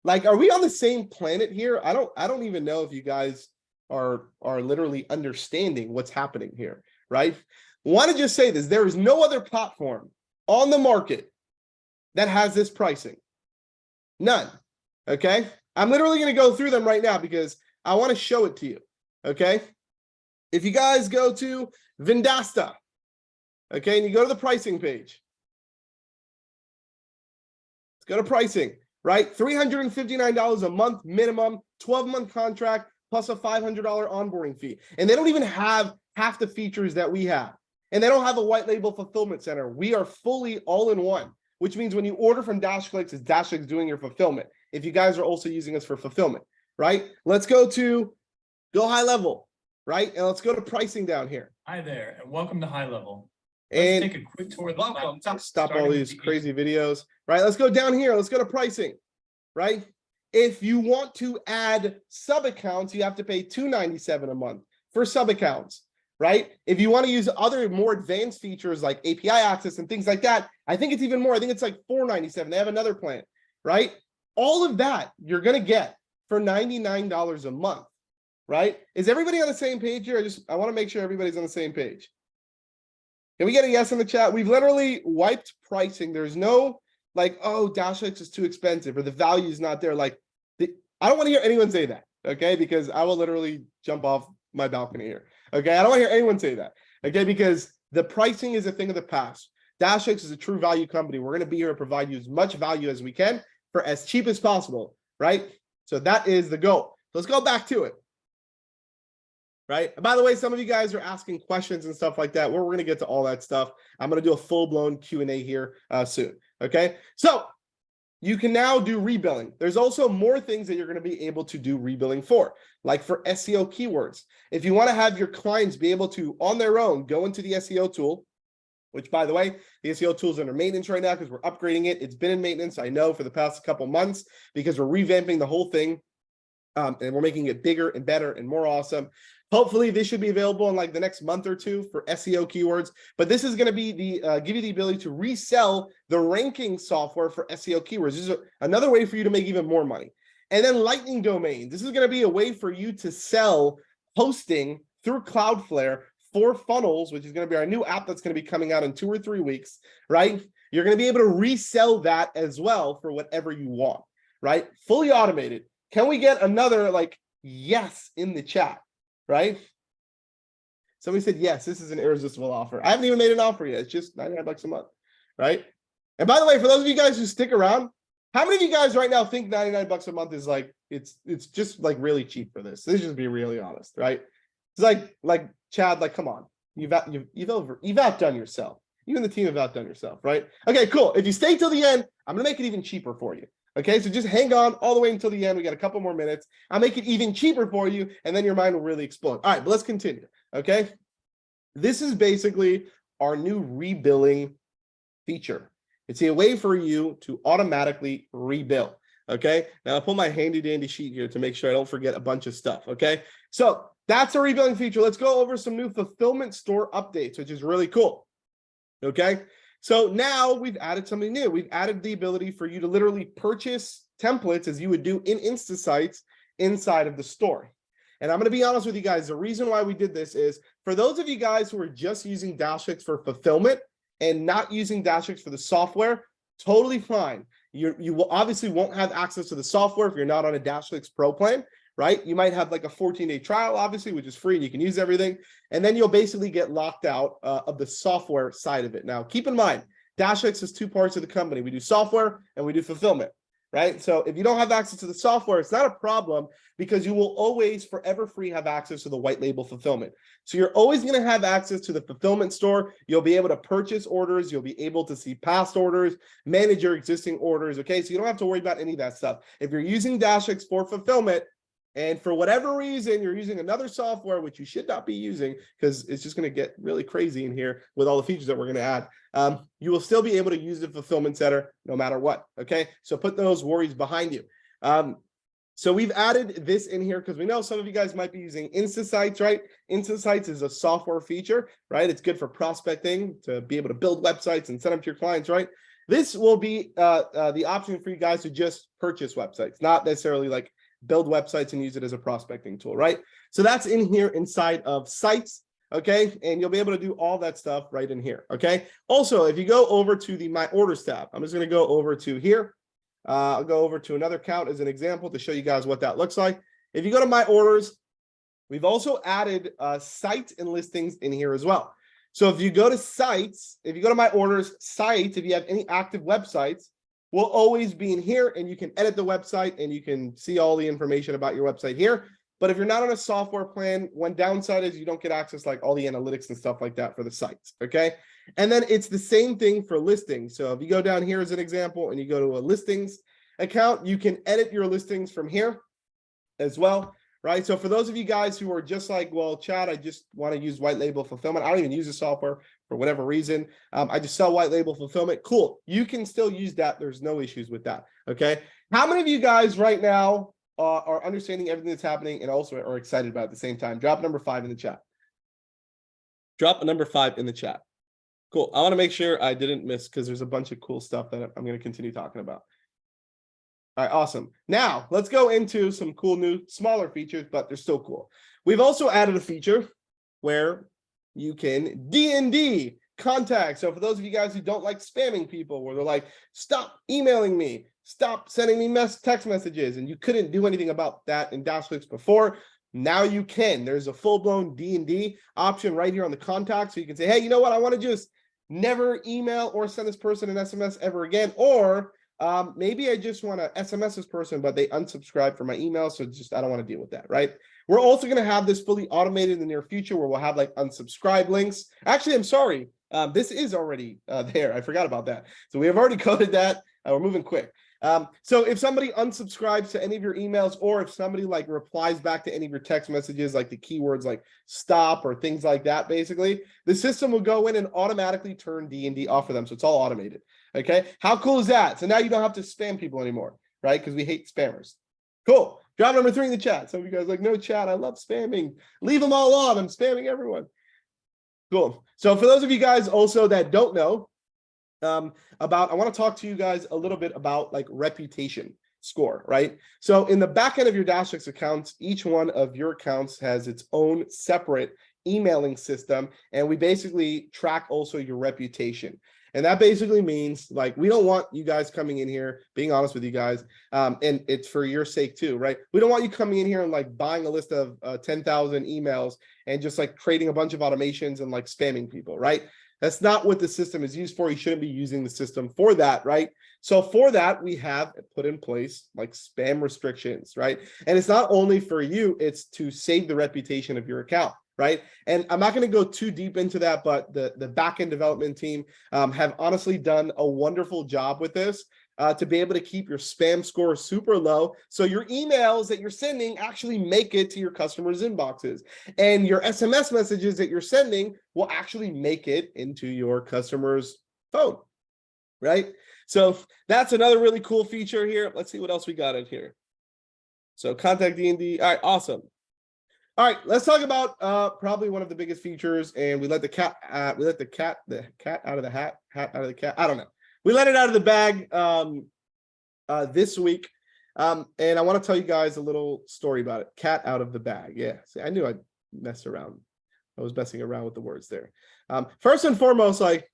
like, are we on the same planet here? I don't even know if you guys are literally understanding what's happening here, right? Want to just say this, there is no other platform on the market that has this pricing. None, okay? I'm literally going to go through them right now because I want to show it to you, okay? If you guys go to Vendasta, okay, and you go to the pricing page, let's go to pricing. Right? $359 a month minimum, 12-month contract, plus a $500 onboarding fee. And they don't even have half the features that we have. And they don't have a white label fulfillment center. We are fully all in one, which means when you order from DashClicks, it's DashClicks doing your fulfillment. If you guys are also using us for fulfillment, right? Let's go high level, right? And let's go to pricing down here. Hi there, and welcome to High Level. And take a quick tour of the platform. Stop all these crazy videos, right? Let's go down here. Let's go to pricing, right? If you want to add sub accounts, you have to pay $297 a month for sub accounts, right? If you want to use other more advanced features like API access and things like that, I think it's even more. I think it's like $497. They have another plan, right? All of that you're going to get for $99 a month, right? Is everybody on the same page here? I want to make sure everybody's on the same page. Can we get a yes in the chat? We've literally wiped pricing. There's no like, oh, DashClicks is too expensive or the value is not there. Like, I don't want to hear anyone say that, okay? Because I will literally jump off my balcony here, okay? I don't want to hear anyone say that, okay? Because the pricing is a thing of the past. DashClicks is a true value company. We're going to be here to provide you as much value as we can for as cheap as possible, right? So that is the goal. Let's go back to it. Right. And by the way, some of you guys are asking questions and stuff like that. We're going to get to all that stuff. I'm going to do a full-blown Q&A here soon. Okay. So you can now do rebilling. There's also more things that you're going to be able to do rebilling for, like for SEO keywords. If you want to have your clients be able to, on their own, go into the SEO tool, which, by the way, the SEO tool is under maintenance right now because we're upgrading it. It's been in maintenance, I know, for the past couple months because we're revamping the whole thing. And we're making it bigger and better and more awesome. Hopefully, this should be available in like the next month or two for SEO keywords. But this is going to be the give you the ability to resell the ranking software for SEO keywords. This is another way for you to make even more money. And then Lightning domains. This is going to be a way for you to sell hosting through Cloudflare for funnels, which is going to be our new app that's going to be coming out in 2 or 3 weeks, right? You're going to be able to resell that as well for whatever you want, right? Fully automated. Can we get another like yes in the chat, right? Somebody said, yes, this is an irresistible offer. I haven't even made an offer yet. It's just $99 a month, right? And by the way, for those of you guys who stick around, how many of you guys right now think $99 a month is like, it's just like really cheap for this? Let's just be really honest, right? It's like Chad, like, come on, you've outdone yourself. You and the team have outdone yourself, right? Okay, cool. If you stay till the end, I'm gonna make it even cheaper for you. Okay, so just hang on all the way until the end. We got a couple more minutes. I'll make it even cheaper for you, and then your mind will really explode. All right, but let's continue. Okay, this is basically our new rebilling feature. It's a way for you to automatically rebill. Okay, now I'll pull my handy dandy sheet here to make sure I don't forget a bunch of stuff. Okay, so That's a rebuilding feature. Let's go over some new fulfillment store updates, which is really cool. Okay. So now we've added something new. We've added the ability for you to literally purchase templates as you would do in InstaSites inside of the store. And I'm going to be honest with you guys. The reason why we did this is for those of you guys who are just using DashClicks for fulfillment and not using DashClicks for the software, totally fine. You will obviously won't have access to the software if you're not on a DashClicks Pro plan, right? You might have like a 14-day trial, obviously, which is free and you can use everything. And then you'll basically get locked out of the software side of it. Now, keep in mind, DashClicks is two parts of the company. We do software and we do fulfillment, right? So if you don't have access to the software, it's not a problem because you will always forever free have access to the white label fulfillment. So you're always going to have access to the fulfillment store. You'll be able to purchase orders. You'll be able to see past orders, manage your existing orders. Okay, so you don't have to worry about any of that stuff. If you're using DashClicks for fulfillment, and for whatever reason, you're using another software, which you should not be using because it's just going to get really crazy in here with all the features that we're going to add. You will still be able to use the fulfillment center no matter what. Okay, so put those worries behind you. So we've added this in here because we know some of you guys might be using InstaSites, right? InstaSites is a software feature, right? It's good for prospecting to be able to build websites and send them to your clients, right? This will be the option for you guys to just purchase websites, not necessarily like build websites and use it as a prospecting tool, right? So that's in here inside of sites, okay? And you'll be able to do all that stuff right in here, okay? Also, if you go over to the My Orders tab, I'm just gonna go over to here. I'll go over to another account as an example to show you guys what that looks like. If you go to My Orders, we've also added sites and listings in here as well. So if you go to sites, if you go to My Orders, sites, if you have any active websites, will always be in here and you can edit the website and you can see all the information about your website here. But if you're not on a software plan, one downside is you don't get access like all the analytics and stuff like that for the sites, okay? And then it's the same thing for listings. So if you go down here as an example and you go to a listings account, you can edit your listings from here as well, right? So for those of you guys who are just like, well, Chad, I just want to use white label fulfillment. I don't even use the software for whatever reason. I just sell white label fulfillment. Cool. You can still use that. There's no issues with that. Okay. How many of you guys right now are understanding everything that's happening and also are excited about it at the same time? Drop number 5 in the chat. Drop a number 5 in the chat. Cool. I want to make sure I didn't miss because there's a bunch of cool stuff that I'm going to continue talking about. All right, awesome. Now let's go into some cool new smaller features, but they're still cool. We've also added a feature where you can DND Contact. So for those of you guys who don't like spamming people, where they're like, stop emailing me, stop sending me text messages, and you couldn't do anything about that in DashClicks before, now you can. There's a full-blown DND option right here on the contact. So you can say, hey, you know what? I want to just never email or send this person an SMS ever again. Or maybe I just want to SMS this person, but they unsubscribe from my email. So I don't want to deal with that, right? We're also going to have this fully automated in the near future where we'll have like unsubscribe links. Actually, I'm sorry. This is already there. I forgot about that. So we have already coded that. We're moving quick. So if somebody unsubscribes to any of your emails, or if somebody like replies back to any of your text messages, like the keywords like stop or things like that, basically, the system will go in and automatically turn D&D off for them. So it's all automated. Okay. How cool is that? So now you don't have to spam people anymore, right? Because we hate spammers. Cool. Drop number 3 in the chat. Some of you guys are like, no, Chad, I love spamming. Leave them all on. I'm spamming everyone. Cool. So for those of you guys also that don't know, I want to talk to you guys a little bit about like reputation score, right? So in the back end of your DashClicks accounts, each one of your accounts has its own separate emailing system, and we basically track also your reputation. And that basically means like, we don't want you guys coming in here, being honest with you guys, and it's for your sake too, right? We don't want you coming in here and like buying a list of 10,000 emails and just like creating a bunch of automations and like spamming people, right? That's not what the system is used for. You shouldn't be using the system for that, right? So for that, we have put in place like spam restrictions, right? And it's not only for you, it's to save the reputation of your account, right? And I'm not going to go too deep into that, but the backend development team have honestly done a wonderful job with this to be able to keep your spam score super low. So your emails that you're sending actually make it to your customers' inboxes, and your SMS messages that you're sending will actually make it into your customer's phone, right? So that's another really cool feature here. Let's see what else we got in here. So contact D&D. All right, awesome. All right, let's talk about probably one of the biggest features, and we let the cat out of the hat out of the cat. I don't know. We let it out of the bag this week. And I want to tell you guys a little story about it. Cat out of the bag. Yeah, see, I knew I'd mess around. I was messing around with the words there. First and foremost, like,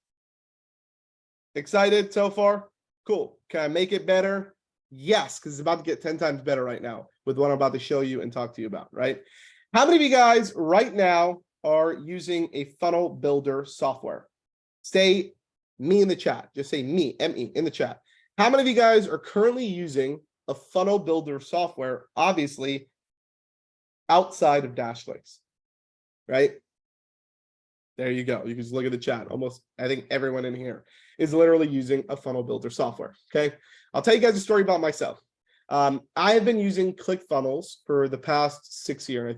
excited so far? Cool. Can I make it better? Yes, because it's about to get 10 times better right now with what I'm about to show you and talk to you about, right? How many of you guys right now are using a funnel builder software? Say me in the chat. Just say me, M-E, in the chat. How many of you guys are currently using a funnel builder software, obviously outside of DashClicks, right? There you go. You can just look at the chat. Almost, I think everyone in here is literally using a funnel builder software, okay? I'll tell you guys a story about myself. I have been using ClickFunnels for the past 6 years,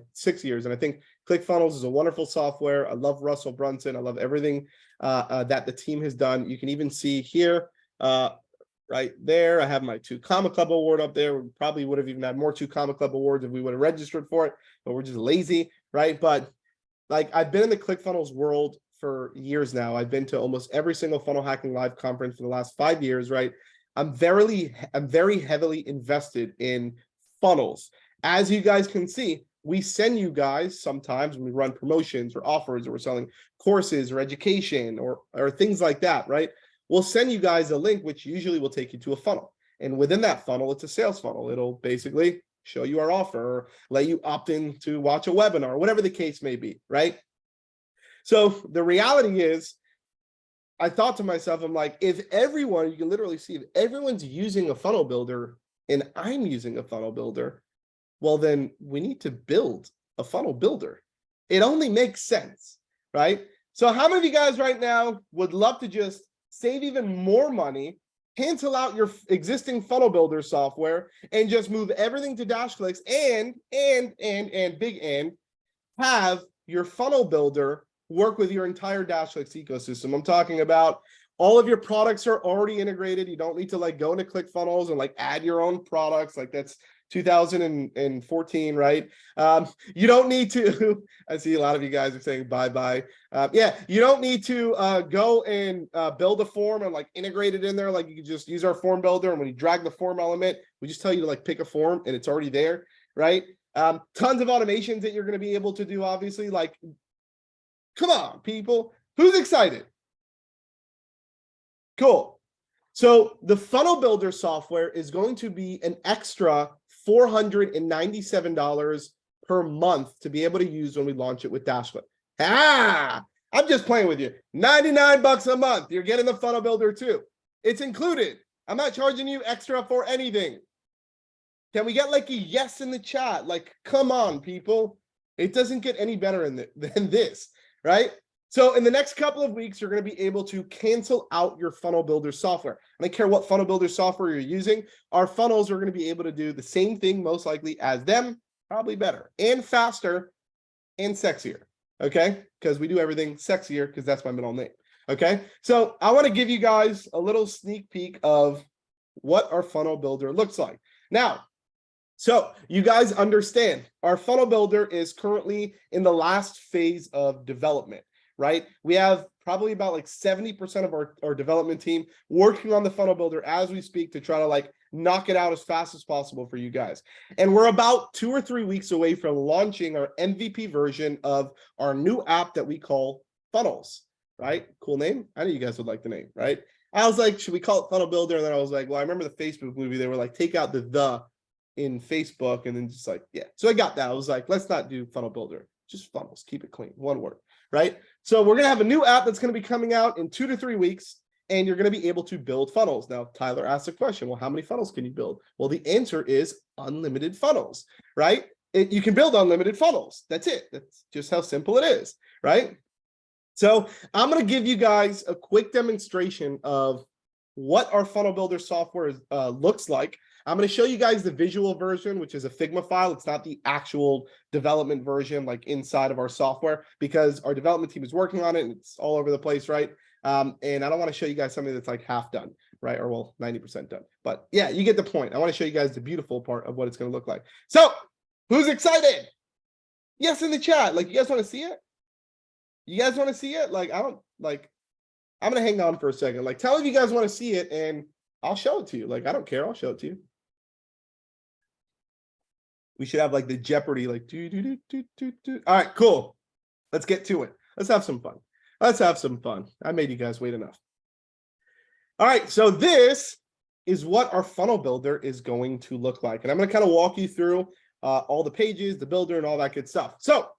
and I think ClickFunnels is a wonderful software. I love Russell Brunson. I love everything that the team has done. You can even see here, right there, I have my 2 Comma Club award up there. We probably would have even had more 2 Comma Club awards if we would have registered for it, but we're just lazy, right? But like, I've been in the ClickFunnels world for years now. I've been to almost every single Funnel Hacking Live conference for the last 5 years, right? I'm very heavily invested in funnels. As you guys can see, we send you guys sometimes when we run promotions or offers, or we're selling courses or education or things like that, right? We'll send you guys a link, which usually will take you to a funnel. And within that funnel, it's a sales funnel. It'll basically show you our offer, or let you opt in to watch a webinar, whatever the case may be, right? So the reality is, I thought to myself, I'm like, if everyone, you can literally see, if everyone's using a funnel builder and I'm using a funnel builder, well, then we need to build a funnel builder. It only makes sense, right? So how many of you guys right now would love to just save even more money, cancel out your existing funnel builder software, and just move everything to DashClicks and big and have your funnel builder work with your entire DashClicks ecosystem? I'm talking about all of your products are already integrated. You don't need to like go into ClickFunnels and like add your own products. Like, that's 2014, right? You don't need to, I see a lot of you guys are saying bye-bye. Yeah, you don't need to go and build a form and like integrate it in there. Like, you can just use our form builder, and when you drag the form element, we just tell you to like pick a form and it's already there, right? Tons of automations that you're going to be able to do, obviously. Like, come on, people. Who's excited? Cool. So the funnel builder software is going to be an extra $497 per month to be able to use when we launch it with DashClicks. I'm just playing with you. 99 bucks a month. You're getting the funnel builder too. It's included. I'm not charging you extra for anything. Can we get like a yes in the chat? Like, come on, people. It doesn't get any better than this, right? So in the next couple of weeks, you're going to be able to cancel out your funnel builder software. I don't care what funnel builder software you're using. Our funnels are going to be able to do the same thing, most likely, as them, probably better and faster and sexier. Okay, because we do everything sexier, because that's my middle name. Okay, so I want to give you guys a little sneak peek of what our funnel builder looks like. Now, so you guys understand, our funnel builder is currently in the last phase of development, right? We have probably about like 70% of our development team working on the funnel builder as we speak, to try to like knock it out as fast as possible for you guys. And we're about 2 or 3 weeks away from launching our MVP version of our new app that we call Funnels, right? Cool name. I knew you guys would like the name, right? I was like, should we call it Funnel Builder? And then I was like, well, I remember the Facebook movie. They were like, take out the in Facebook, and then just like, yeah. So I got that. I was like, let's not do Funnel Builder, just Funnels. Keep it clean, one word, right? So we're going to have a new app that's going to be coming out in 2 to 3 weeks, and you're going to be able to build funnels. Now, Tyler asked a question, well, how many funnels can you build? Well, the answer is unlimited funnels, right? You can build unlimited funnels. That's it. That's just how simple it is, right? So I'm going to give you guys a quick demonstration of what our funnel builder software looks like. I'm going to show you guys the visual version, which is a Figma file. It's not the actual development version like inside of our software, because our development team is working on it and it's all over the place, right? And I don't want to show you guys something that's like half done, right? Or well, 90% done. But yeah, you get the point. I want to show you guys the beautiful part of what it's going to look like. So who's excited? Yes, in the chat. Like, you guys want to see it? You guys want to see it? Like, I don't like. I'm gonna hang on for a second. Like, tell me if you guys want to see it, and I'll show it to you. Like, I don't care. I'll show it to you. We should have like the Jeopardy, like do do do do do do. All right, cool. Let's get to it. Let's have some fun. Let's have some fun. I made you guys wait enough. All right, so this is what our funnel builder is going to look like, and I'm going to kind of walk you through all the pages, the builder, and all that good stuff. So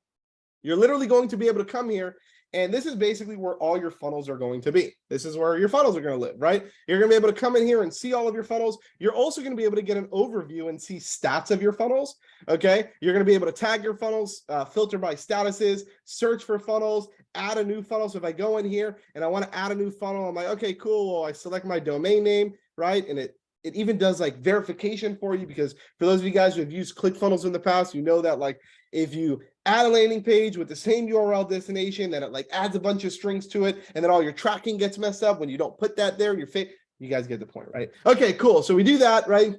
you're literally going to be able to come here, and this is basically where all your funnels are going to be. This is where your funnels are going to live, right? You're going to be able to come in here and see all of your funnels. You're also going to be able to get an overview and see stats of your funnels, okay? You're going to be able to tag your funnels, filter by statuses, search for funnels, add a new funnel. So if I go in here and I want to add a new funnel, I'm like, okay, cool. Well, I select my domain name, right? And it even does like verification for you, because for those of you guys who have used ClickFunnels in the past, you know that like if you add a landing page with the same URL destination, then it like adds a bunch of strings to it, and then all your tracking gets messed up when you don't put that there in your you guys get the point, right? Okay, cool. So we do that, right?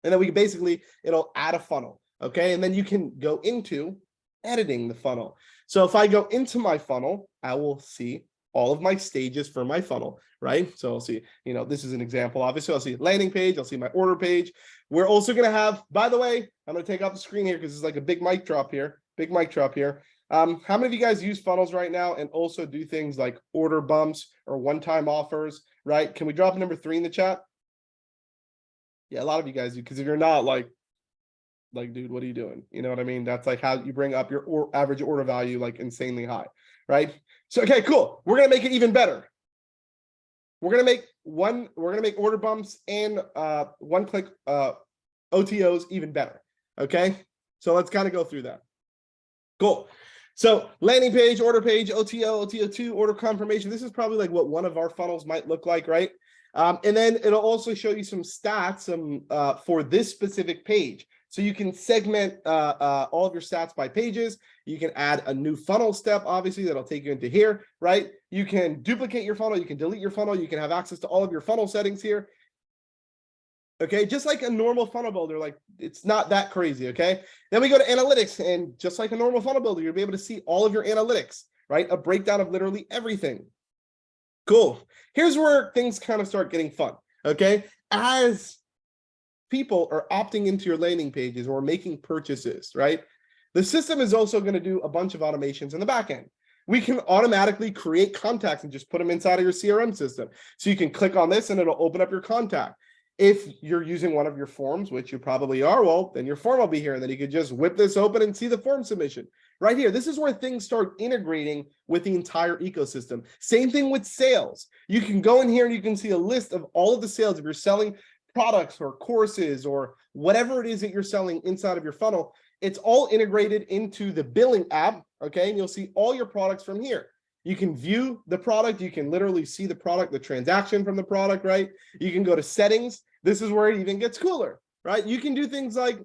And then we basically, it'll add a funnel, okay? And then you can go into editing the funnel. So if I go into my funnel, I will see all of my stages for my funnel, right? So I'll see, this is an example. Obviously, I'll see landing page. I'll see my order page. We're also going to have, by the way, I'm going to take off the screen here because it's like a big mic drop here. Big mic drop here. How many of you guys use funnels right now and also do things like order bumps or one-time offers, right? Can we drop number 3 in the chat? Yeah, a lot of you guys do, because if you're not, like, dude, what are you doing? You know what I mean? That's like how you bring up your average order value like insanely high, right? So, okay, cool. We're going to make it even better. We're going to make order bumps and one-click OTOs even better, okay? So let's kind of go through that. Cool. So landing page, order page, OTO, OTO2, order confirmation. This is probably like what one of our funnels might look like, right? And then it'll also show you some stats for this specific page. So you can segment all of your stats by pages. You can add a new funnel step, obviously, that'll take you into here, right? You can duplicate your funnel. You can delete your funnel. You can have access to all of your funnel settings here. Okay, just like a normal funnel builder, like it's not that crazy, okay? Then we go to analytics, and just like a normal funnel builder, you'll be able to see all of your analytics, right? A breakdown of literally everything. Cool. Here's where things kind of start getting fun, okay? As people are opting into your landing pages or making purchases, right? The system is also going to do a bunch of automations in the back end. We can automatically create contacts and just put them inside of your CRM system. So you can click on this and it'll open up your contact. If you're using one of your forms, which you probably are, well, then your form will be here. And then you could just whip this open and see the form submission right here. This is where things start integrating with the entire ecosystem. Same thing with sales. You can go in here and you can see a list of all of the sales. If you're selling products or courses or whatever it is that you're selling inside of your funnel, it's all integrated into the billing app, okay? And you'll see all your products from here. You can view the product. You can literally see the product, the transaction from the product, right? You can go to settings. This is where it even gets cooler, right? You can do things like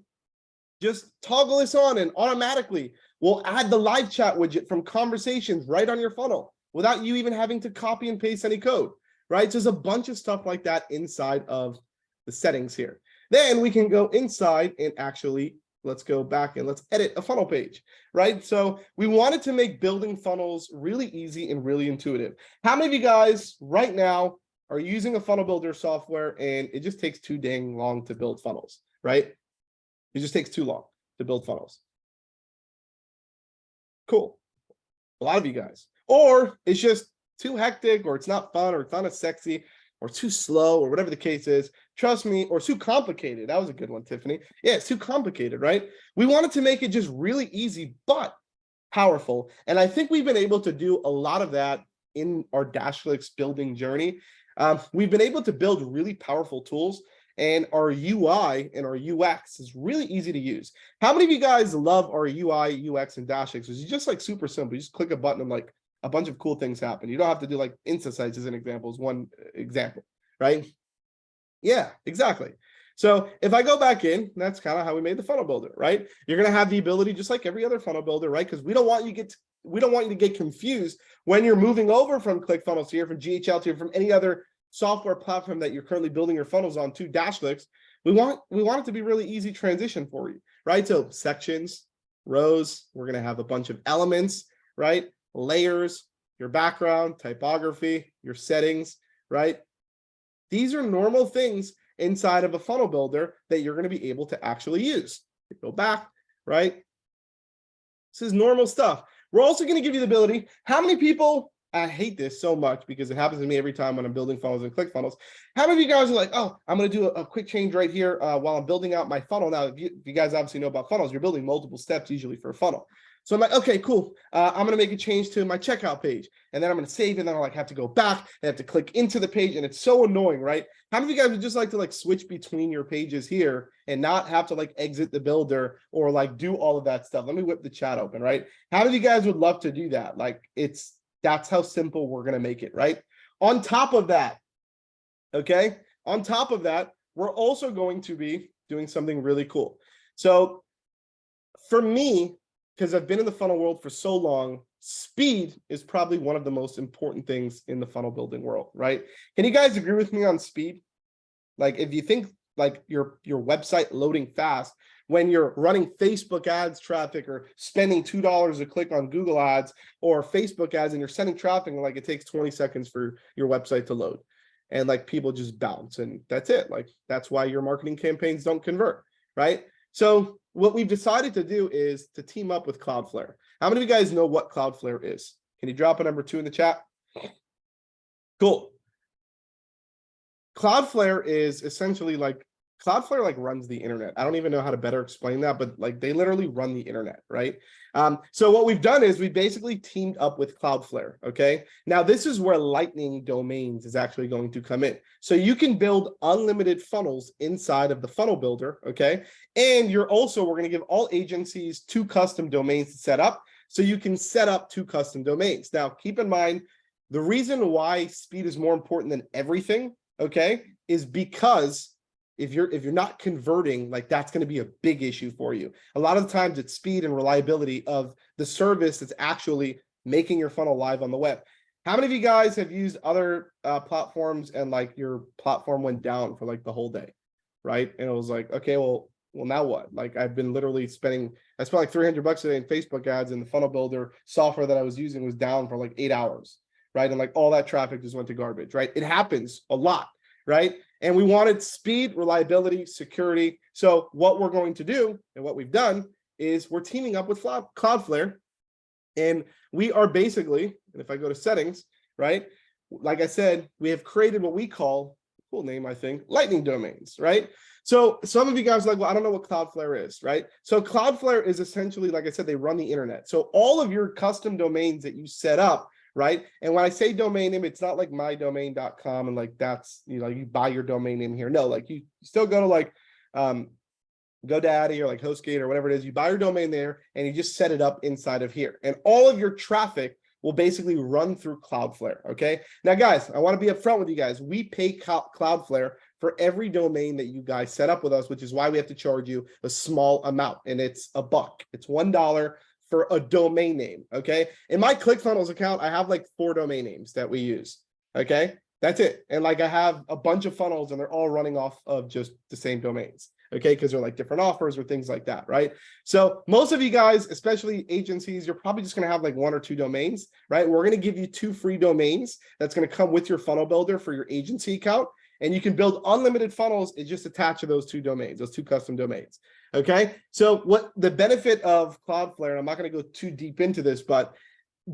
just toggle this on and automatically we'll add the live chat widget from conversations right on your funnel without you even having to copy and paste any code, right? So there's a bunch of stuff like that inside of the settings here. Then we can go inside and actually let's go back and let's edit a funnel page, right? So we wanted to make building funnels really easy and really intuitive. How many of you guys right now are using a funnel builder software and it just takes too dang long to build funnels, right? It just takes too long to build funnels. Cool. A lot of you guys. Or it's just too hectic, or it's not fun, or it's not as sexy, or too slow, or whatever the case is. Trust me, or too complicated. That was a good one, Tiffany. Yeah, it's too complicated, right? We wanted to make it just really easy, but powerful. And I think we've been able to do a lot of that in our DashClicks building journey. We've been able to build really powerful tools, and our UI and our UX is really easy to use. How many of you guys love our UI, UX, and DashClicks? It's just like super simple. You just click a button and like a bunch of cool things happen. You don't have to do like Insta sites as an example, is one example, right? Yeah, exactly. So if I go back in, that's kind of how we made the funnel builder, right? You're going to have the ability, just like every other funnel builder, right? Because we don't want you to get confused when you're moving over from ClickFunnels here, from GHL to from any other software platform that you're currently building your funnels on to DashClicks. We want it to be really easy transition for you, right? So sections, rows. We're going to have a bunch of elements, right? Layers, your background, typography, your settings, right? These are normal things inside of a funnel builder that you're going to be able to actually use. Go back, right? This is normal stuff. We're also going to give you the ability. How many people, I hate this so much because it happens to me every time when I'm building funnels and ClickFunnels. How many of you guys are like, oh, I'm going to do a quick change right here while I'm building out my funnel? Now, if you guys obviously know about funnels, you're building multiple steps usually for a funnel. So I'm like, okay, cool. I'm going to make a change to my checkout page, and then I'm going to save, and then I'll like have to go back and have to click into the page, and it's so annoying, right? How many of you guys would just like to like switch between your pages here and not have to like exit the builder or like do all of that stuff? Let me whip the chat open, right? How many of you guys would love to do that? Like that's how simple we're going to make it, right? On top of that, okay? On top of that, we're also going to be doing something really cool. So for me, because I've been in the funnel world for so long, speed is probably one of the most important things in the funnel building world, right? Can you guys agree with me on speed? Like if you think like your website loading fast, when you're running Facebook ads traffic or spending $2 a click on Google ads or Facebook ads and you're sending traffic and like it takes 20 seconds for your website to load and like people just bounce and that's it. Like that's why your marketing campaigns don't convert, right? So what we've decided to do is to team up with Cloudflare. How many of you guys know what Cloudflare is? Can you drop a number 2 in the chat? Cool. Cloudflare is essentially like Cloudflare like runs the internet. I don't even know how to better explain that, but like they literally run the internet, right? So what we've done is we basically teamed up with Cloudflare, okay? Now this is where Lightning Domains is actually going to come in. So you can build unlimited funnels inside of the funnel builder, okay? And we're going to give all agencies 2 custom domains to set up. So you can set up 2 custom domains. Now keep in mind, the reason why speed is more important than everything, okay, is because if you're not converting, like that's going to be a big issue for you. A lot of the times it's speed and reliability of the service that's actually making your funnel live on the web. How many of you guys have used other platforms and like your platform went down for like the whole day, right? And it was like, okay, well now what? Like I've been literally I spent like $300 a day in Facebook ads, and the funnel builder software that I was using was down for like 8 hours, right? And like all that traffic just went to garbage, right? It happens a lot, right? And we wanted speed, reliability, security. So what we're going to do and what we've done is we're teaming up with Cloudflare, and we are basically, and if I go to settings, right? Like I said, we have created what we call, cool name, I think, Lightning Domains, right? So some of you guys are like, well, I don't know what Cloudflare is, right? So Cloudflare is essentially, like I said, they run the internet. So all of your custom domains that you set up, right? And when I say domain name, it's not like mydomain.com and like that's, you know, you buy your domain name here. No, like you still go to like GoDaddy or like HostGator or whatever it is. You buy your domain there and you just set it up inside of here. And all of your traffic will basically run through Cloudflare, okay? Now, guys, I want to be upfront with you guys. We pay Cloudflare for every domain that you guys set up with us, which is why we have to charge you a small amount, and it's $1. It's $1 for a domain name, okay? In my ClickFunnels account, I have like 4 domain names that we use, okay? That's it. And like I have a bunch of funnels and they're all running off of just the same domains, okay? Because they're like different offers or things like that, right? So most of you guys, especially agencies, you're probably just gonna have like 1 or 2 domains, right? We're gonna give you 2 free domains that's gonna come with your funnel builder for your agency account. And you can build unlimited funnels. It's just attached to those 2 domains, those 2 custom domains. Okay. So what the benefit of Cloudflare, and I'm not going to go too deep into this, but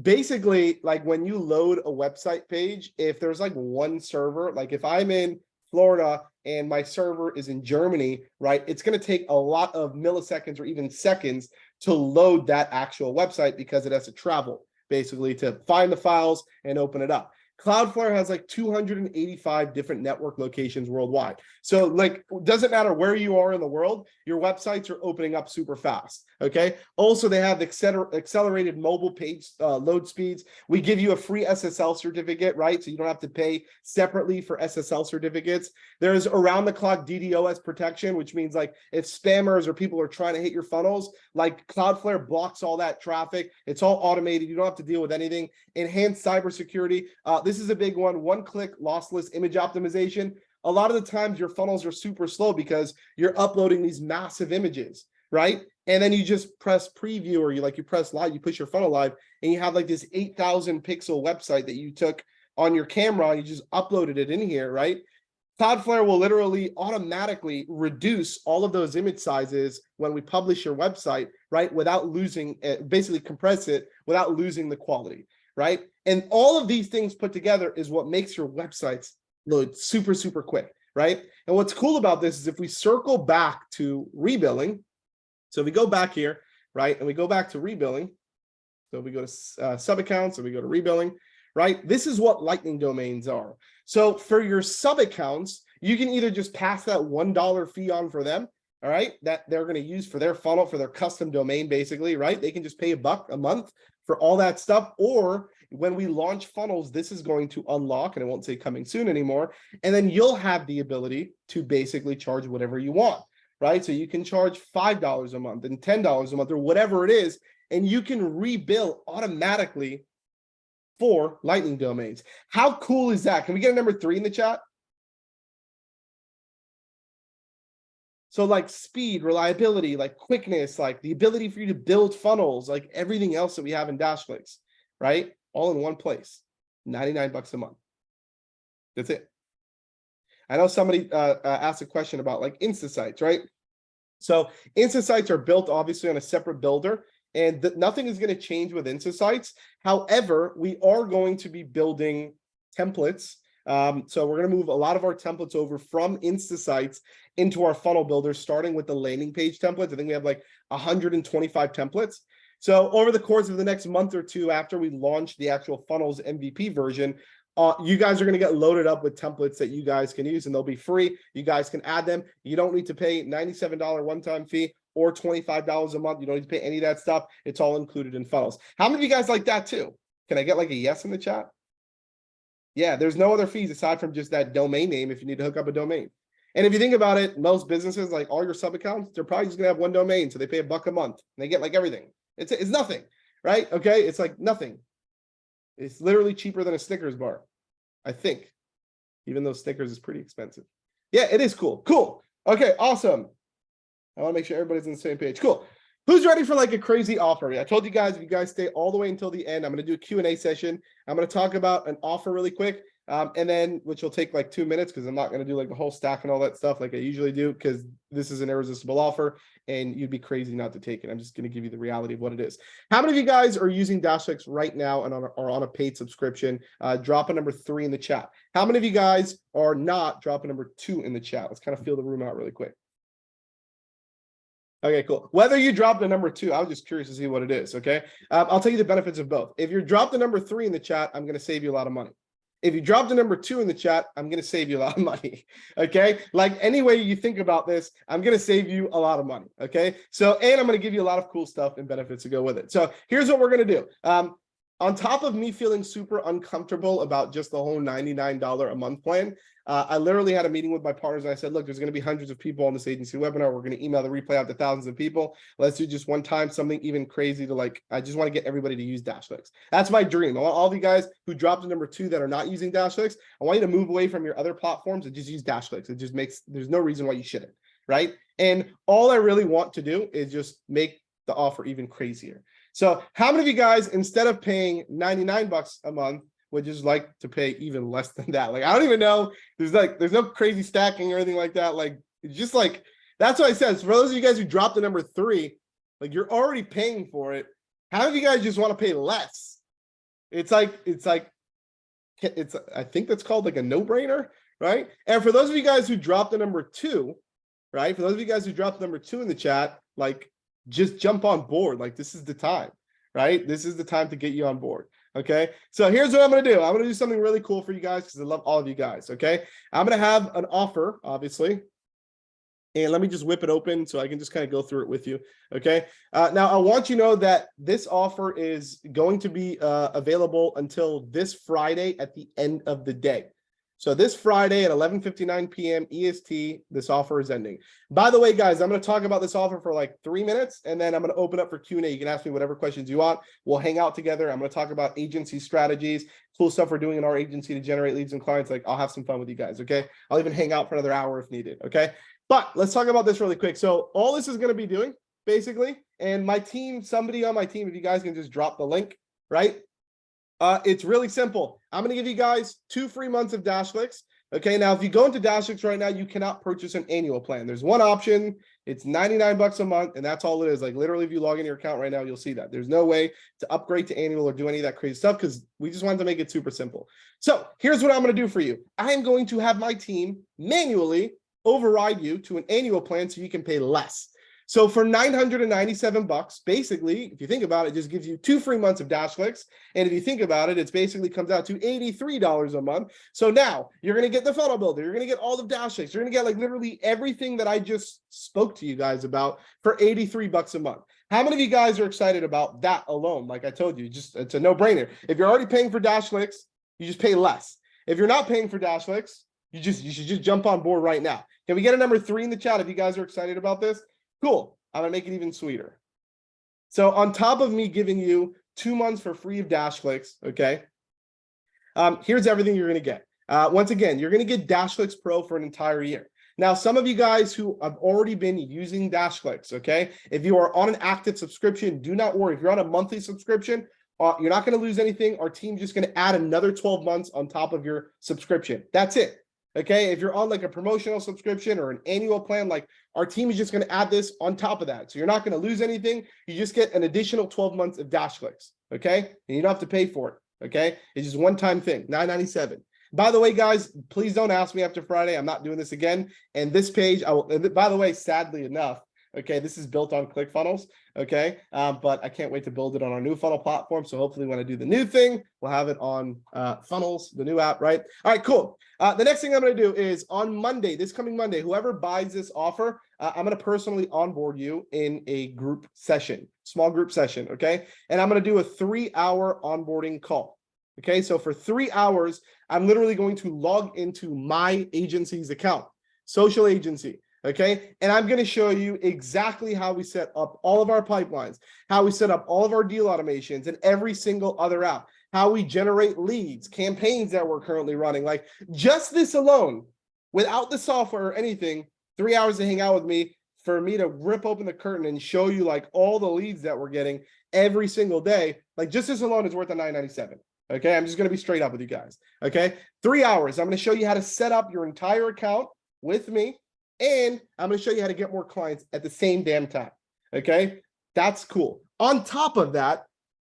basically like when you load a website page, if there's like one server, like if I'm in Florida and my server is in Germany, right, it's going to take a lot of milliseconds or even seconds to load that actual website because it has to travel basically to find the files and open it up. Cloudflare has like 285 different network locations worldwide. So like, doesn't matter where you are in the world, your websites are opening up super fast, okay? Also, they have accelerated mobile page load speeds. We give you a free SSL certificate, right? So you don't have to pay separately for SSL certificates. There's around-the-clock DDoS protection, which means like if spammers or people are trying to hit your funnels, like Cloudflare blocks all that traffic. It's all automated. You don't have to deal with anything. Enhanced cybersecurity. This is a big one. One-click lossless image optimization. A lot of the times your funnels are super slow because you're uploading these massive images, right? And then you just press preview, or you press live, you push your funnel live, and you have like this 8,000 pixel website that you took on your camera, and you just uploaded it in here, right? Cloudflare will literally automatically reduce all of those image sizes when we publish your website, right? Without losing, basically compress it without losing the quality, right? And all of these things put together is what makes your websites load super, super quick, right? And what's cool about this is if we circle back to rebilling, so if we go back here, right? And we go back to rebilling, so we go to sub accounts, and we go to rebilling, right? This is what Lightning domains are. So for your sub accounts, you can either just pass that $1 fee on for them, all right, that they're going to use for their funnel, for their custom domain, basically, right? They can just pay $1 a month for all that stuff. Or when we launch funnels, this is going to unlock, and it won't say coming soon anymore. And then you'll have the ability to basically charge whatever you want, right? So you can charge $5 a month and $10 a month or whatever it is, and you can rebill automatically for Lightning domains. How cool is that? Can we get a number 3 in the chat? So like speed, reliability, like quickness, like the ability for you to build funnels, like everything else that we have in DashClicks, right? All in one place, $99 a month. That's it. I know somebody asked a question about like Insta sites, right? So Insta sites are built obviously on a separate builder, and nothing is going to change with Insta sites. However, we are going to be building templates. So we're going to move a lot of our templates over from Insta sites into our funnel builders, starting with the landing page templates. I think we have like 125 templates. So over the course of the next month or two, after we launch the actual funnels MVP version, you guys are going to get loaded up with templates that you guys can use, and they'll be free. You guys can add them. You don't need to pay $97 one-time fee or $25 a month. You don't need to pay any of that stuff. It's all included in funnels. How many of you guys like that too? Can I get like a yes in the chat? Yeah, there's no other fees aside from just that domain name if you need to hook up a domain. And if you think about it, most businesses, like all your sub accounts, they're probably just gonna have one domain, so they pay $1 a month and they get like everything. It's nothing, right? Okay, it's like nothing. It's literally cheaper than a Snickers bar, I think, even though Snickers is pretty expensive. Yeah, it is cool. Cool. Okay, awesome. I want to make sure everybody's on the same page. Cool. Who's ready for like a crazy offer? I told you guys, if you guys stay all the way until the end, I'm going to do a Q&A session. I'm going to talk about an offer really quick, and then which will take like 2 minutes because I'm not going to do like the whole stack and all that stuff like I usually do, because this is an irresistible offer and you'd be crazy not to take it. I'm just going to give you the reality of what it is. How many of you guys are using DashClicks right now and are on a paid subscription? Drop a number 3 in the chat. How many of you guys are not? Drop a number 2 in the chat. Let's kind of feel the room out really quick. Okay, cool. Whether you drop the number 2, I was just curious to see what it is, okay? I'll tell you the benefits of both. If you drop the number 3 in the chat, I'm going to save you a lot of money. If you drop the number 2 in the chat, I'm going to save you a lot of money, okay? Like any way you think about this, I'm going to save you a lot of money, okay? So, and I'm going to give you a lot of cool stuff and benefits to go with it. So here's what we're going to do. On top of me feeling super uncomfortable about just the whole $99 a month plan, I literally had a meeting with my partners and I said, look, there's going to be hundreds of people on this agency webinar. We're going to email the replay out to thousands of people. Let's do just one time something even crazy to like, I just want to get everybody to use DashClicks. That's my dream. I want all of you guys who dropped the number 2 that are not using DashClicks, I want you to move away from your other platforms and just use DashClicks. It just makes, there's no reason why you shouldn't, right? And all I really want to do is just make the offer even crazier. So how many of you guys, instead of paying $99 a month, would just like to pay even less than that? Like, I don't even know. There's no crazy stacking or anything like that. Like, it's just like, that's what I said. So for those of you guys who dropped the number 3, like you're already paying for it. How many of you guys just want to pay less? I think that's called like a no-brainer, right? And for those of you guys who dropped the number 2, right? For those of you guys who dropped the number 2 in the chat, like, just jump on board. Like, this is the time, right? This is the time to get you on board. Okay. So here's what I'm going to do. I'm going to do something really cool for you guys because I love all of you guys. Okay. I'm going to have an offer, obviously. And let me just whip it open so I can just kind of go through it with you. Okay. Now I want you to know that this offer is going to be available until this Friday at the end of the day. So this Friday at 11:59 p.m. EST, this offer is ending. By the way, guys, I'm going to talk about this offer for like 3 minutes, and then I'm going to open up for Q&A. You can ask me whatever questions you want. We'll hang out together. I'm going to talk about agency strategies, cool stuff we're doing in our agency to generate leads and clients. Like, I'll have some fun with you guys, okay? I'll even hang out for another hour if needed, okay? But let's talk about this really quick. So all this is going to be doing basically. And my team, somebody on my team, if you guys can just drop the link, right? It's really simple. I'm going to give you guys 2 free months of DashClicks. Okay, now if you go into DashClicks right now, you cannot purchase an annual plan. There's one option. It's 99 bucks a month, and that's all it is. Like literally, if you log in your account right now, you'll see that. There's no way to upgrade to annual or do any of that crazy stuff because we just wanted to make it super simple. So here's what I'm going to do for you. I am going to have my team manually override you to an annual plan so you can pay less. So for 997 bucks, basically, if you think about it, it just gives you 2 free months of DashClicks. And if you think about it, it's basically comes out to $83 a month. So now you're going to get the funnel builder. You're going to get all the DashClicks. You're going to get like literally everything that I just spoke to you guys about for 83 bucks a month. How many of you guys are excited about that alone? Like I told you, just it's a no-brainer. If you're already paying for DashClicks, you just pay less. If you're not paying for DashClicks, you should just jump on board right now. Can we get a number 3 in the chat if you guys are excited about this? Cool. I'm going to make it even sweeter. So on top of me giving you 2 months for free of DashClicks, okay, here's everything you're going to get. Once again, you're going to get DashClicks Pro for an entire year. Now, some of you guys who have already been using DashClicks, okay, if you are on an active subscription, do not worry. If you're on a monthly subscription, you're not going to lose anything. Our team's just going to add another 12 months on top of your subscription. That's it. Okay, if you're on like a promotional subscription or an annual plan, like our team is just going to add this on top of that. So you're not going to lose anything. You just get an additional 12 months of DashClicks. Okay, and you don't have to pay for it. Okay, it's just one-time thing, $9.97. By the way, guys, please don't ask me after Friday. I'm not doing this again. And this page, I will. And by the way, sadly enough, okay, this is built on ClickFunnels. Okay, but I can't wait to build it on our new funnel platform. So hopefully when I do the new thing, we'll have it on Funnels, the new app, right? All right, cool. The next thing I'm going to do is on Monday, this coming Monday, whoever buys this offer, I'm going to personally onboard you in a group session, small group session, okay? And I'm going to do a 3-hour onboarding call. Okay, so for 3 hours, I'm literally going to log into my agency's account, social agency. Okay, and I'm going to show you exactly how we set up all of our pipelines, how we set up all of our deal automations and every single other app, how we generate leads, campaigns that we're currently running. Like just this alone, without the software or anything, 3 hours to hang out with me for me to rip open the curtain and show you like all the leads that we're getting every single day. Like just this alone is worth a $9.97. Okay, I'm just going to be straight up with you guys. Okay, 3 hours. I'm going to show you how to set up your entire account with me. And I'm going to show you how to get more clients at the same damn time. Okay, that's cool. On top of that,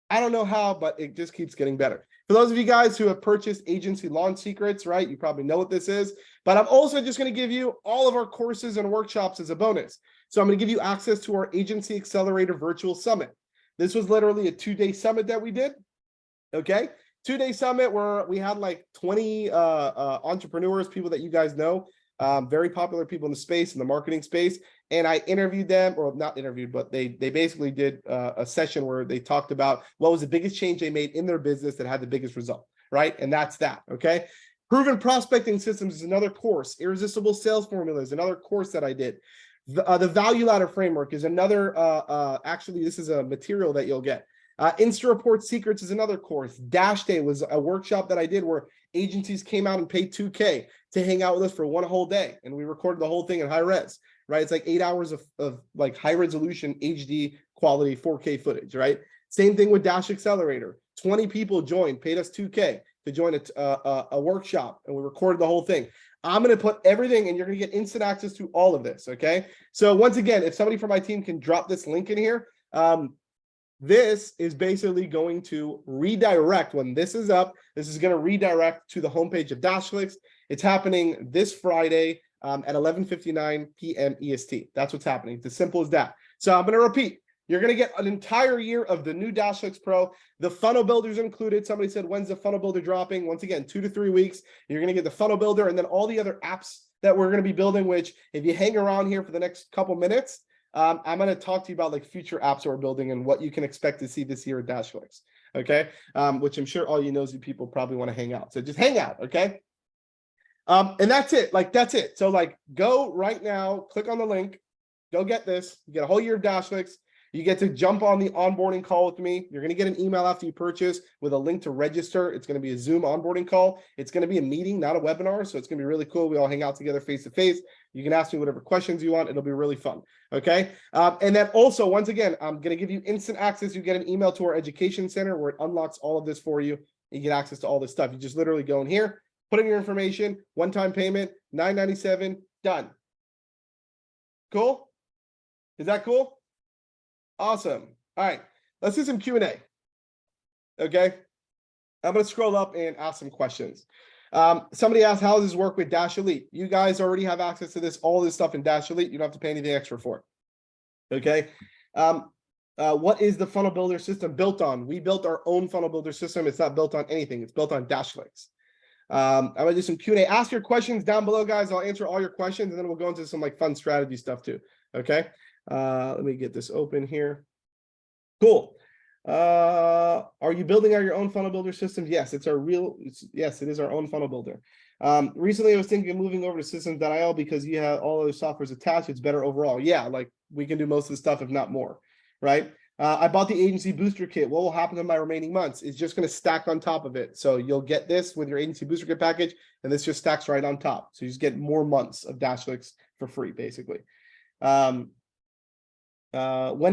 I don't know how, but it just keeps getting better. For those of you guys who have purchased Agency Launch Secrets, right, you probably know what this is. But I'm also just going to give you all of our courses and workshops as a bonus. So I'm going to give you access to our Agency Accelerator Virtual Summit. This was literally a 2-day summit that we did. Okay, 2-day summit where we had like 20 entrepreneurs, people that you guys know. Very popular people in the space, in the marketing space. And I interviewed them, or not interviewed, but they basically did a session where they talked about what was the biggest change they made in their business that had the biggest result, right? And that's that, okay? Proven Prospecting Systems is another course. Irresistible Sales Formula is another course that I did. The Value Ladder Framework is another, actually, this is a material that you'll get. Insta Report Secrets is another course. Dash Day was a workshop that I did where agencies came out and paid $2K to hang out with us for one whole day. And we recorded the whole thing in high res, right? It's like 8 hours of like high resolution HD quality 4K footage, right? Same thing with Dash Accelerator. 20 people joined, paid us $2K to join a workshop, and we recorded the whole thing. I'm going to put everything, and you're going to get instant access to all of this, okay? So once again, if somebody from my team can drop this link in here, this is basically going to redirect when this is up. This is going to redirect to the homepage of DashClicks. It's happening this Friday at 11:59 p.m. EST. That's what's happening. It's as simple as that. So I'm going to repeat. You're going to get an entire year of the new DashClicks Pro. The funnel builder's included. Somebody said, when's the funnel builder dropping? Once again, 2 to 3 weeks. You're going to get the funnel builder and then all the other apps that we're going to be building, which if you hang around here for the next couple minutes, I'm going to talk to you about like future apps that we're building and what you can expect to see this year at DashClicks. Okay. Which I'm sure all you nosy people probably want to hang out. So just hang out. Okay. And that's it. Like, that's it. So like, go right now, click on the link, go get this, you get a whole year of DashClicks. You get to jump on the onboarding call with me. You're going to get an email after you purchase with a link to register. It's going to be a Zoom onboarding call. It's going to be a meeting, not a webinar. So it's going to be really cool. We all hang out together face to face. You can ask me whatever questions you want. It'll be really fun. Okay. And then also, once again, I'm going to give you instant access. You get an email to our education center where it unlocks all of this for you. You get access to all this stuff. You just literally go in here, put in your information, one-time payment, $9.97, done. Cool? Is that cool? Awesome. All right, let's do some Q&A. Okay, I'm going to scroll up and ask some questions. Somebody asked, how does this work with Dash Elite? You guys already have access to this, all this stuff in Dash Elite. You don't have to pay anything extra for it. Okay. What is the funnel builder system built on? We built our own funnel builder system. It's not built on anything. It's built on DashClicks. I'm going to do some Q&A. Ask your questions down below, guys. I'll answer all your questions, and then we'll go into some like fun strategy stuff too. Okay. Let me get this open here. Cool. Are you building out your own funnel builder system? Yes, yes, it is our own funnel builder. Recently I was thinking of moving over to systems.io because you have all other softwares attached. It's better overall. Yeah, like we can do most of the stuff, if not more, right? I bought the agency booster kit. What will happen in my remaining months? It's just going to stack on top of it. So you'll get this with your agency booster kit package, and this just stacks right on top. So you just get more months of DashClicks for free, basically. When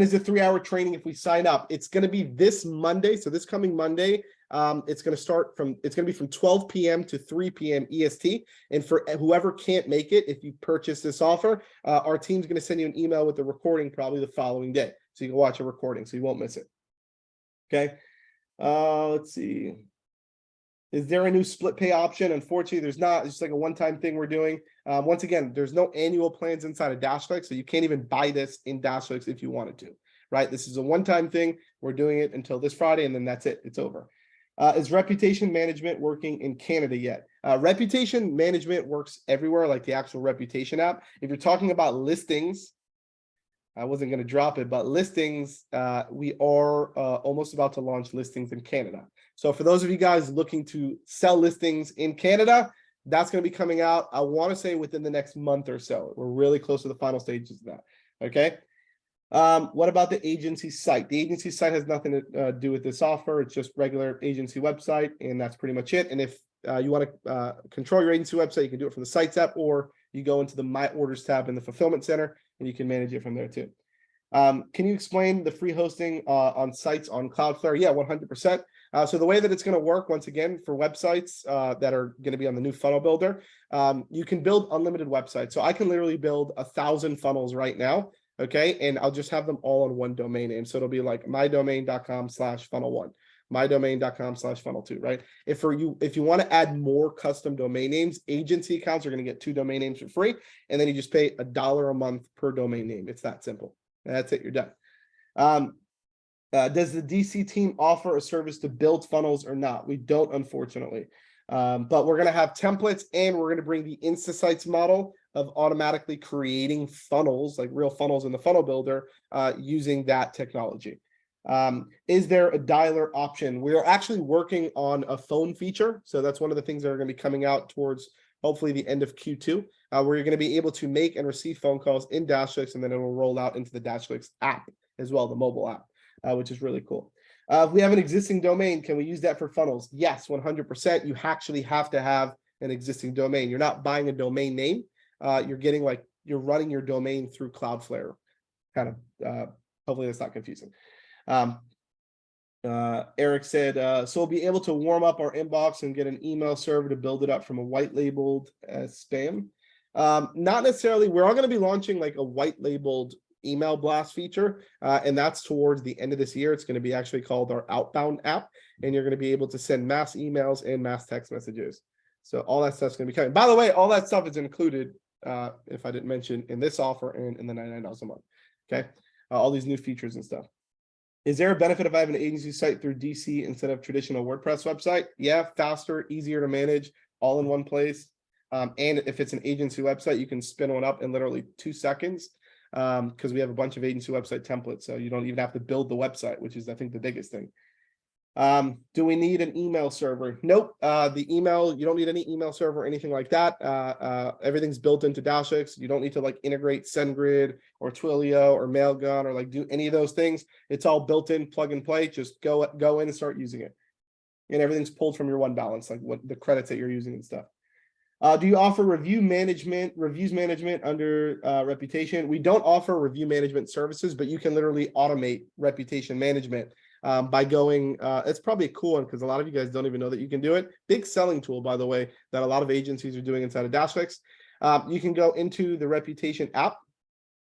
is the 3-hour training if we sign up? It's going to be this Monday. So this coming Monday, it's going to be from 12 p.m. to 3 p.m. EST. And for whoever can't make it, if you purchase this offer, our team's going to send you an email with the recording probably the following day. So you can watch a recording so you won't miss it. Okay. Let's see. Is there a new split pay option? Unfortunately, there's not. It's just like a one-time thing we're doing. Once again, there's no annual plans inside of DashClicks, so you can't even buy this in DashClicks if you wanted to, right? This is a one-time thing. We're doing it until this Friday, and then that's it. It's over. Is reputation management working in Canada yet? Reputation management works everywhere, like the actual reputation app. If you're talking about listings, I wasn't going to drop it, but listings, we are almost about to launch listings in Canada. So for those of you guys looking to sell listings in Canada, that's going to be coming out, I want to say within the next month or so. We're really close to the final stages of that. Okay. What about the agency site? The agency site has nothing to do with this offer. It's just regular agency website, and that's pretty much it. And if you want to control your agency website, you can do it from the Sites app, or you go into the My Orders tab in the Fulfillment Center, and you can manage it from there too. Can you explain the free hosting on sites on Cloudflare? Yeah, 100%. So the way that it's going to work, once again, for websites that are going to be on the new funnel builder, you can build unlimited websites. So I can literally build 1,000 funnels right now. Okay. And I'll just have them all on one domain name. So it'll be like mydomain.com/funnel1, mydomain.com/funnel2, right? If you want to add more custom domain names, agency accounts are going to get 2 domain names for free. And then you just pay $1 a month per domain name. It's that simple. That's it. You're done. Does the DC team offer a service to build funnels or not? We don't, unfortunately. But we're going to have templates, and we're going to bring the InstaSites model of automatically creating funnels, like real funnels in the funnel builder, using that technology. Is there a dialer option? We are actually working on a phone feature. So that's one of the things that are going to be coming out towards hopefully the end of Q2, where you're going to be able to make and receive phone calls in DashClicks, and then it will roll out into the DashClicks app as well, the mobile app, which is really cool. If we have an existing domain, can we use that for funnels? Yes, 100%. You actually have to have an existing domain. You're not buying a domain name. You're running your domain through Cloudflare. Kind of, hopefully that's not confusing. Eric said, so we'll be able to warm up our inbox and get an email server to build it up from a white labeled spam. Not necessarily. We're all going to be launching like a white labeled email blast feature, and that's towards the end of this year. It's going to be actually called our outbound app, and you're going to be able to send mass emails and mass text messages. So all that stuff's going to be coming. By the way, all that stuff is included, if I didn't mention, in this offer and in the $99 a month. Okay, all these new features and stuff. Is there a benefit if I have an agency site through DC instead of traditional WordPress website? Yeah, faster, easier to manage, all in one place. And if it's an agency website, you can spin one up in literally 2 seconds, because we have a bunch of agency website templates. So you don't even have to build the website, which is, I think, the biggest thing. Do we need an email server? Nope. The email, you don't need any email server or anything like that. Everything's built into DashClicks. You don't need to like integrate SendGrid or Twilio or Mailgun or like do any of those things. It's all built in, plug and play. Just go in and start using it. And everything's pulled from your one balance, like what the credits that you're using and stuff. Do you offer reviews management under reputation? We don't offer review management services, but you can literally automate reputation management by going, it's probably a cool one because a lot of you guys don't even know that you can do it. Big selling tool, by the way, that a lot of agencies are doing inside of DashClicks. You can go into the reputation app.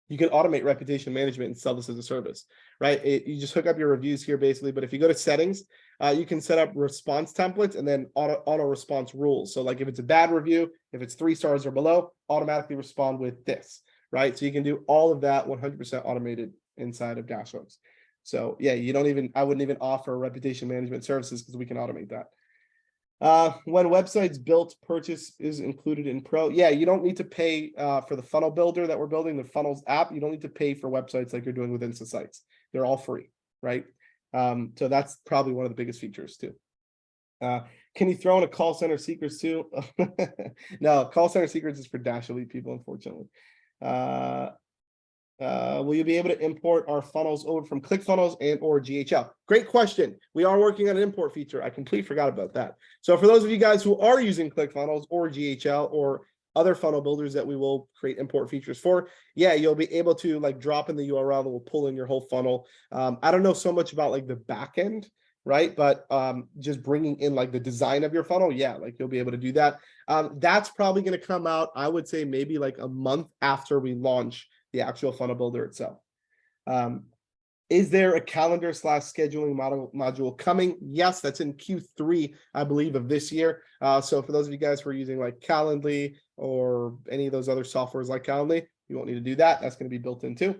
You can automate reputation management and sell this as a service, right? You just hook up your reviews here basically, but if you go to settings, you can set up response templates and then auto response rules. So like if it's a bad review, if it's 3 stars or below, automatically respond with this, right? So you can do all of that 100% automated inside of DashClicks. So yeah, I wouldn't even offer reputation management services because we can automate that. When websites built, purchase is included in Pro. Yeah, you don't need to pay for the funnel builder that we're building, the funnels app. You don't need to pay for websites like you're doing with Insta sites. They're all free, right? So that's probably one of the biggest features too. Can you throw in a call center secrets too? No, call center secrets is for Dash Elite people, unfortunately. Will you be able to import our funnels over from ClickFunnels and or GHL? Great question. We are working on an import feature. I completely forgot about that. So for those of you guys who are using ClickFunnels or GHL or other funnel builders that we will create import features for, yeah, you'll be able to like drop in the URL that will pull in your whole funnel. I don't know so much about like the back end, right? But just bringing in like the design of your funnel, yeah, like you'll be able to do that. That's probably going to come out, I would say maybe like a month after we launch the actual funnel builder itself. Is there a calendar / scheduling module coming? Yes, that's in Q3, I believe, of this year. So for those of you guys who are using like Calendly or any of those other softwares like Calendly, you won't need to do that. That's going to be built in too.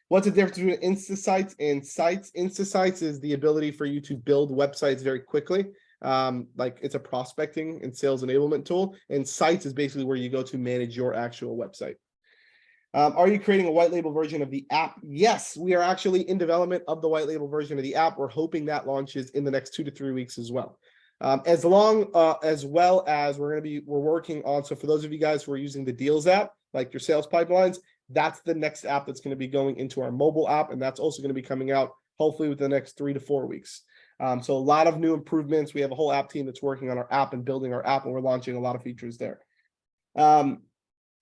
What's the difference between Insta sites and sites? Insta sites is the ability for you to build websites very quickly. Like it's a prospecting and sales enablement tool. And sites is basically where you go to manage your actual website. Are you creating a white label version of the app? Yes, we are actually in development of the white label version of the app. We're hoping that launches in the next 2 to 3 weeks as well. As well as we're working on. So for those of you guys who are using the Deals app, like your sales pipelines, that's the next app that's going to be going into our mobile app, and that's also going to be coming out hopefully within the next 3 to 4 weeks. So a lot of new improvements. We have a whole app team that's working on our app and building our app, and we're launching a lot of features there.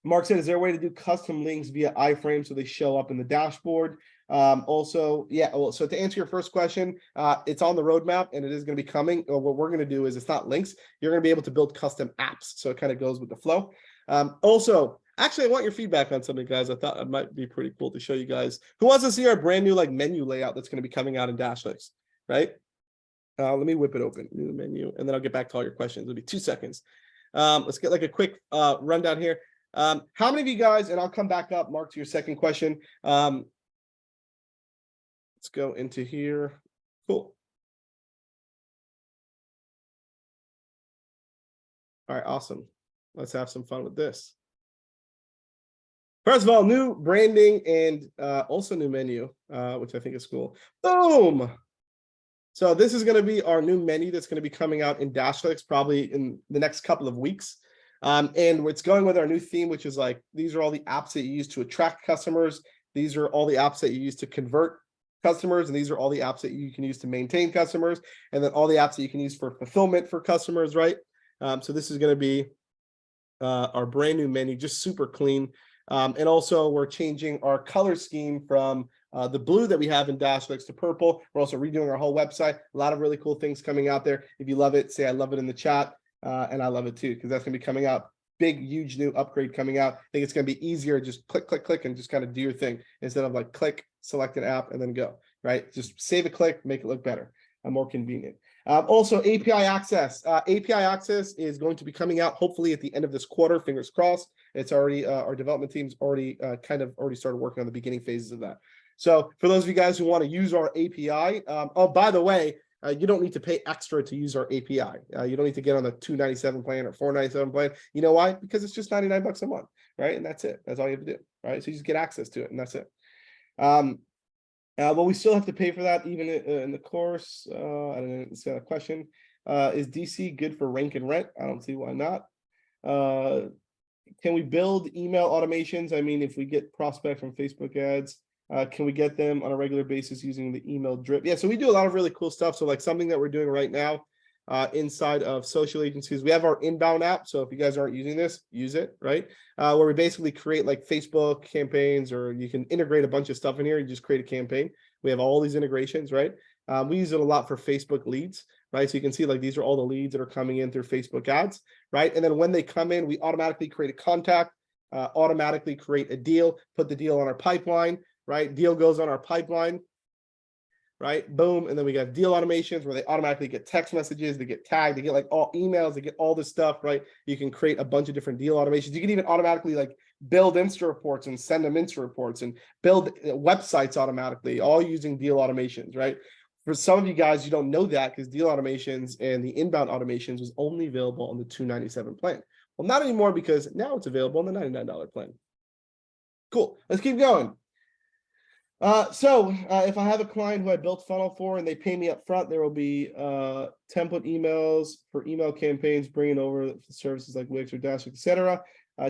Mark said, is there a way to do custom links via iframe so they show up in the dashboard? Also, yeah, well, so to answer your first question, it's on the roadmap and it is going to be coming. What we're going to do is it's not links. You're going to be able to build custom apps. So it kind of goes with the flow. Also, actually, I want your feedback on something, guys. I thought it might be pretty cool to show you guys. Who wants to see our brand new like menu layout that's going to be coming out in DashClicks, right? Let me whip it open, new menu, and then I'll get back to all your questions. It'll be 2 seconds. Let's get like a quick rundown here. How many of you guys, and I'll come back up, Mark, to your second question. Let's go into here. Cool. All right, awesome. Let's have some fun with this. First of all, new branding and also new menu, which I think is cool. Boom. So this is going to be our new menu that's going to be coming out in DashClicks probably in the next couple of weeks. And it's going with our new theme, which is like, these are all the apps that you use to attract customers. These are all the apps that you use to convert customers. And these are all the apps that you can use to maintain customers. And then all the apps that you can use for fulfillment for customers, right? So this is going to be our brand new menu, just super clean. And also we're changing our color scheme from the blue that we have in DashClicks to purple. We're also redoing our whole website. A lot of really cool things coming out there. If you love it, say I love it in the chat. And I love it too, because that's going to be coming out. Big, huge new upgrade coming out. I think it's going to be easier. Just click, click, click, and just kind of do your thing instead of like click, select an app, and then go, right? Just save a click, make it look better and more convenient. Also, API access. API access is going to be coming out hopefully at the end of this quarter, fingers crossed. It's already, our development team's already already started working on the beginning phases of that. So for those of you guys who want to use our API, oh, by the way, you don't need to pay extra to use our API. You don't need to get on the $297 plan or $497 plan. You know why? Because it's just $99 a month, right? And that's it. That's all you have to do, right? So you just get access to it, and that's it. But we still have to pay for that even in the course. I don't know, it's got a question. Is DC good for rank and rent? I don't see why not. Can we build email automations? I mean, if we get prospect from Facebook ads, can we get them on a regular basis using the email drip? Yeah, so we do a lot of really cool stuff. So like something that we're doing right now inside of social agencies, we have our inbound app. So if you guys aren't using this, use it, right? Where we basically create like Facebook campaigns, or you can integrate a bunch of stuff in here. You just create a campaign. We have all these integrations, right? We use it a lot for Facebook leads, right? So you can see like these are all the leads that are coming in through Facebook ads, right? And then when they come in, we automatically create a contact, automatically create a deal, put the deal on our pipeline, right? Deal goes on our pipeline, right? Boom. And then we got deal automations where they automatically get text messages, they get tagged, they get like all emails, they get all this stuff, right? You can create a bunch of different deal automations. You can even automatically like build Insta reports and send them Insta reports and build websites automatically, all using deal automations, right? For some of you guys, you don't know that because deal automations and the inbound automations was only available on the $297 plan. Well, not anymore because now it's available on the $99 plan. Cool. Let's keep going. So if I have a client who I built funnel for and they pay me up front, there will be template emails for email campaigns, bringing over services like Wix or DashClicks, etc.,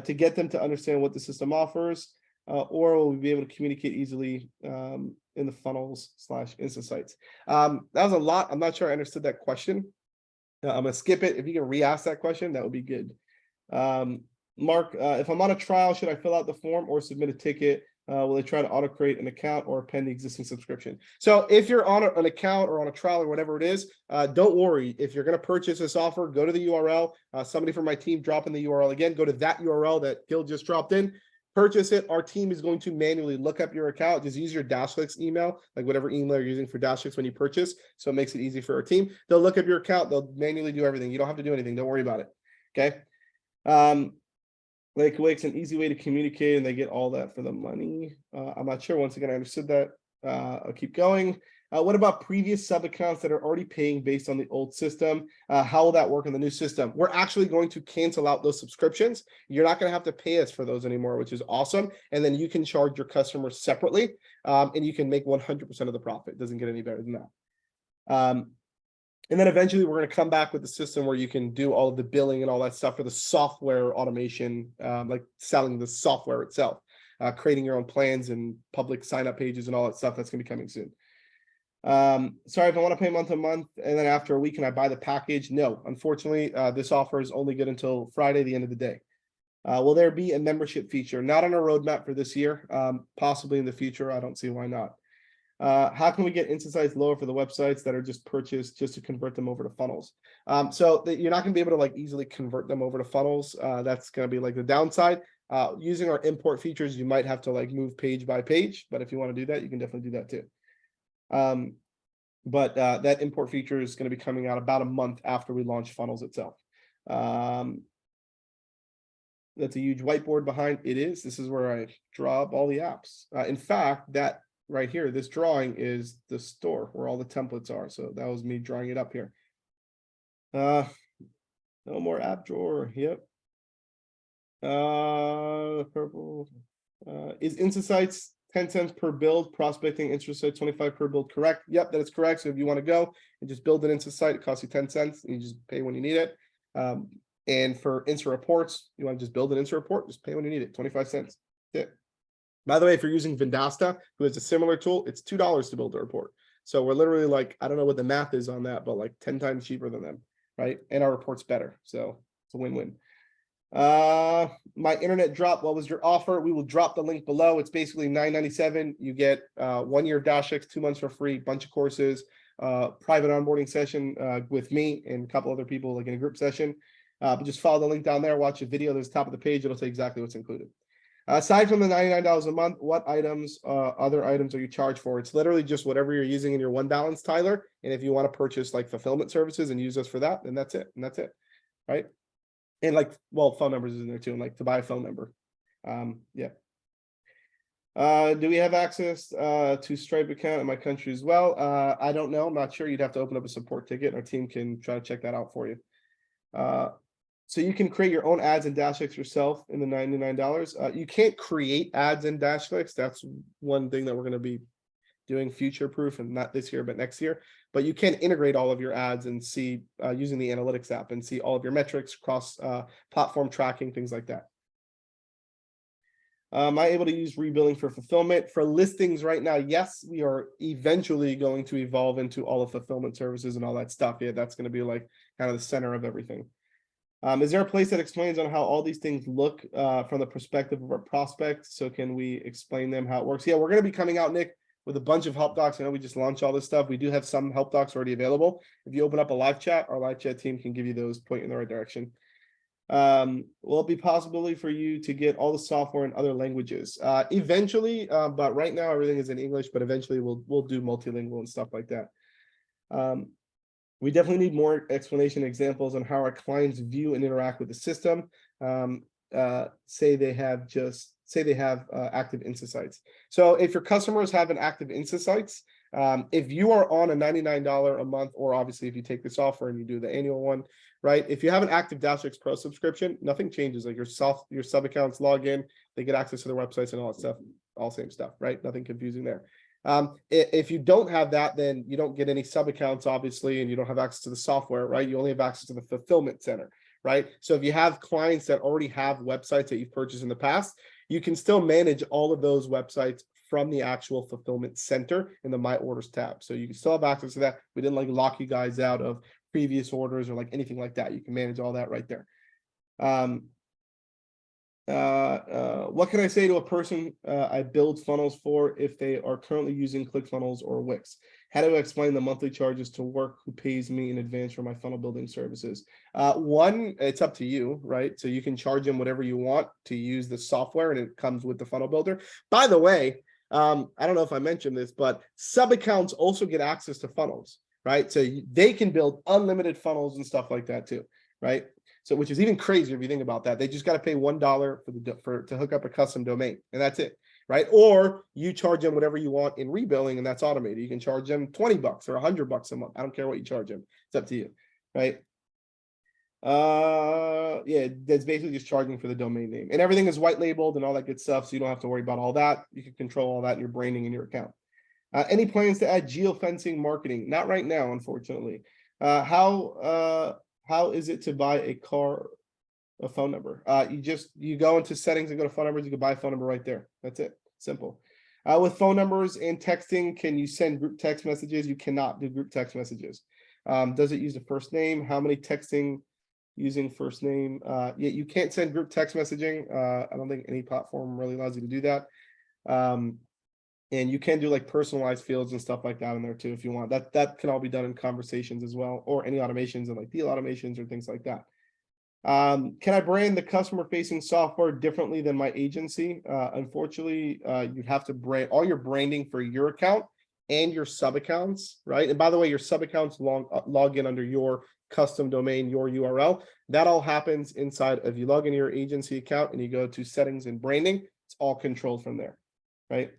to get them to understand what the system offers, or will we be able to communicate easily in the funnels / Insta sites? That was a lot. I'm not sure I understood that question. I'm gonna skip it. If you can re-ask that question, that would be good. Mark, if I'm on a trial, should I fill out the form or submit a ticket? Will they try to auto create an account or append the existing subscription? So if you're on an account or on a trial or whatever it is, don't worry. If you're going to purchase this offer, go to the URL. Somebody from my team drop in the URL again. Go to that URL that Gil just dropped in. Purchase it. Our team is going to manually look up your account. Just use your DashClicks email, like whatever email you're using for DashClicks when you purchase. So it makes it easy for our team. They'll look up your account. They'll manually do everything. You don't have to do anything. Don't worry about it. Okay. Like Wix, an easy way to communicate, and they get all that for the money. I'm not sure. Once again, I understood that. I'll keep going. What about previous sub accounts that are already paying based on the old system? How will that work in the new system? We're actually going to cancel out those subscriptions. You're not going to have to pay us for those anymore, which is awesome. And then you can charge your customers separately, and you can make 100% of the profit. It doesn't get any better than that. And then eventually we're going to come back with the system where you can do all of the billing and all that stuff for the software automation, like selling the software itself, creating your own plans and public sign-up pages and all that stuff. That's going to be coming soon. Sorry, if I want to pay month to month and then after a week, can I buy the package? No, unfortunately, this offer is only good until Friday, the end of the day. Will there be a membership feature? Not on a roadmap for this year, possibly in the future. I don't see why not. How can we get insta sites lower for the websites that are just purchased just to convert them over to funnels? So that you're not going to be able to like easily convert them over to funnels. That's going to be like the downside. Using our import features, you might have to like move page by page, but if you want to do that, you can definitely do that too. But that import feature is going to be coming out about a month after we launch funnels itself. That's a huge whiteboard behind it is. This is where I draw up all the apps. In fact, that right here, this drawing is the store where all the templates are. So that was me drawing it up here. No more app drawer. Yep. Purple. Is Insta sites 10 cents per build, prospecting Insta site 25 per build, correct? Yep, that is correct. So if you want to go and just build an Insta site, it costs you 10 cents and you just pay when you need it. And for Insta reports, you want to just build an Insta report, just pay when you need it, 25 cents. That's it. By the way, if you're using Vendasta, who has a similar tool, it's $2 to build a report. So we're literally like, I don't know what the math is on that, but like 10 times cheaper than them, right? And our report's better. So it's a win-win. My internet dropped. What was your offer? We will drop the link below. It's basically $9.97. You get 1 year of DashClicks, 2 months for free, bunch of courses, private onboarding session with me and a couple other people like in a group session. But just follow the link down there, watch a video. There's top of the page. It'll say exactly what's included. Aside from the $99 a month, what items, other items are you charged for? It's literally just whatever you're using in your one balance, Tyler. And if you want to purchase like fulfillment services and use us for that, then that's it. And that's it. Right. And like, well, phone numbers is in there too. And like to buy a phone number. Yeah. Do we have access to Stripe account in my country as well? I don't know. I'm not sure. You'd have to open up a support ticket and our team can try to check that out for you. So you can create your own ads in DashClicks yourself in the $99. You can't create ads in DashClicks. That's one thing that we're going to be doing future proof, and not this year, but next year. But you can integrate all of your ads and see using the analytics app and see all of your metrics, cross platform tracking, things like that. Am I able to use rebilling for fulfillment? For listings right now, yes, we are eventually going to evolve into all of fulfillment services and all that stuff. Yeah, that's going to be like kind of the center of everything. Is there a place that explains on how all these things look from the perspective of our prospect? So can we explain them how it works? Yeah, we're going to be coming out, Nick, with a bunch of help docs. I know we just launched all this stuff. We do have some help docs already available. If you open up a live chat, our live chat team can give you those, point in the right direction. Will it be possibility for you to get all the software in other languages? Eventually, but right now everything is in English, but eventually we'll do multilingual and stuff like that. We definitely need more explanation examples on how our clients view and interact with the system. Say they have active insights. So if your customers have an active insights, if you are on a $99 a month, or obviously if you take the software and you do the annual one, right? If you have an active DashClicks Pro subscription, nothing changes. Like your sub accounts log in, they get access to their websites and all that stuff, all same stuff, right? Nothing confusing there. If you don't have that, then you don't get any sub accounts, obviously, and you don't have access to the software, right? You only have access to the fulfillment center, right? So if you have clients that already have websites that you've purchased in the past, you can still manage all of those websites from the actual fulfillment center in the My Orders tab. So you can still have access to that. We didn't like lock you guys out of previous orders or like anything like that. You can manage all that right there. What can I say to a person I build funnels for if they are currently using ClickFunnels or Wix? How do I explain the monthly charges to work who pays me in advance for my funnel building services? One, it's up to you, right? So you can charge them whatever you want to use the software, and it comes with the funnel builder. By the way, I don't know if I mentioned this, but sub accounts also get access to funnels, right? So they can build unlimited funnels and stuff like that too, right? So, which is even crazier if you think about that. They just got to pay $1 to hook up a custom domain, and that's it, right? Or you charge them whatever you want in rebilling, and that's automated. You can charge them $20 or $100 a month. I don't care what you charge them. It's up to you, right? Yeah, that's basically just charging for the domain name, and everything is white labeled and all that good stuff. So you don't have to worry about all that. You can control all that in your branding in your account. Any plans to add geofencing marketing? Not right now, unfortunately. How is it to buy a phone number? You go into settings and go to phone numbers. You can buy a phone number right there. That's it. Simple. With phone numbers and texting, can you send group text messages? You cannot do group text messages. Does it use the first name? How many texting using first name? Yeah, you can't send group text messaging. I don't think any platform really allows you to do that. And you can do like personalized fields and stuff like that in there too if you want. That can all be done in conversations as well, or any automations and like deal automations or things like that. Can I brand the customer facing software differently than my agency? Unfortunately, you'd have to brand all your branding for your account and your sub accounts, right? And by the way, your sub accounts log in under your custom domain, your URL. That all happens inside of you log into your agency account and you go to settings and branding. It's all controlled from there, right?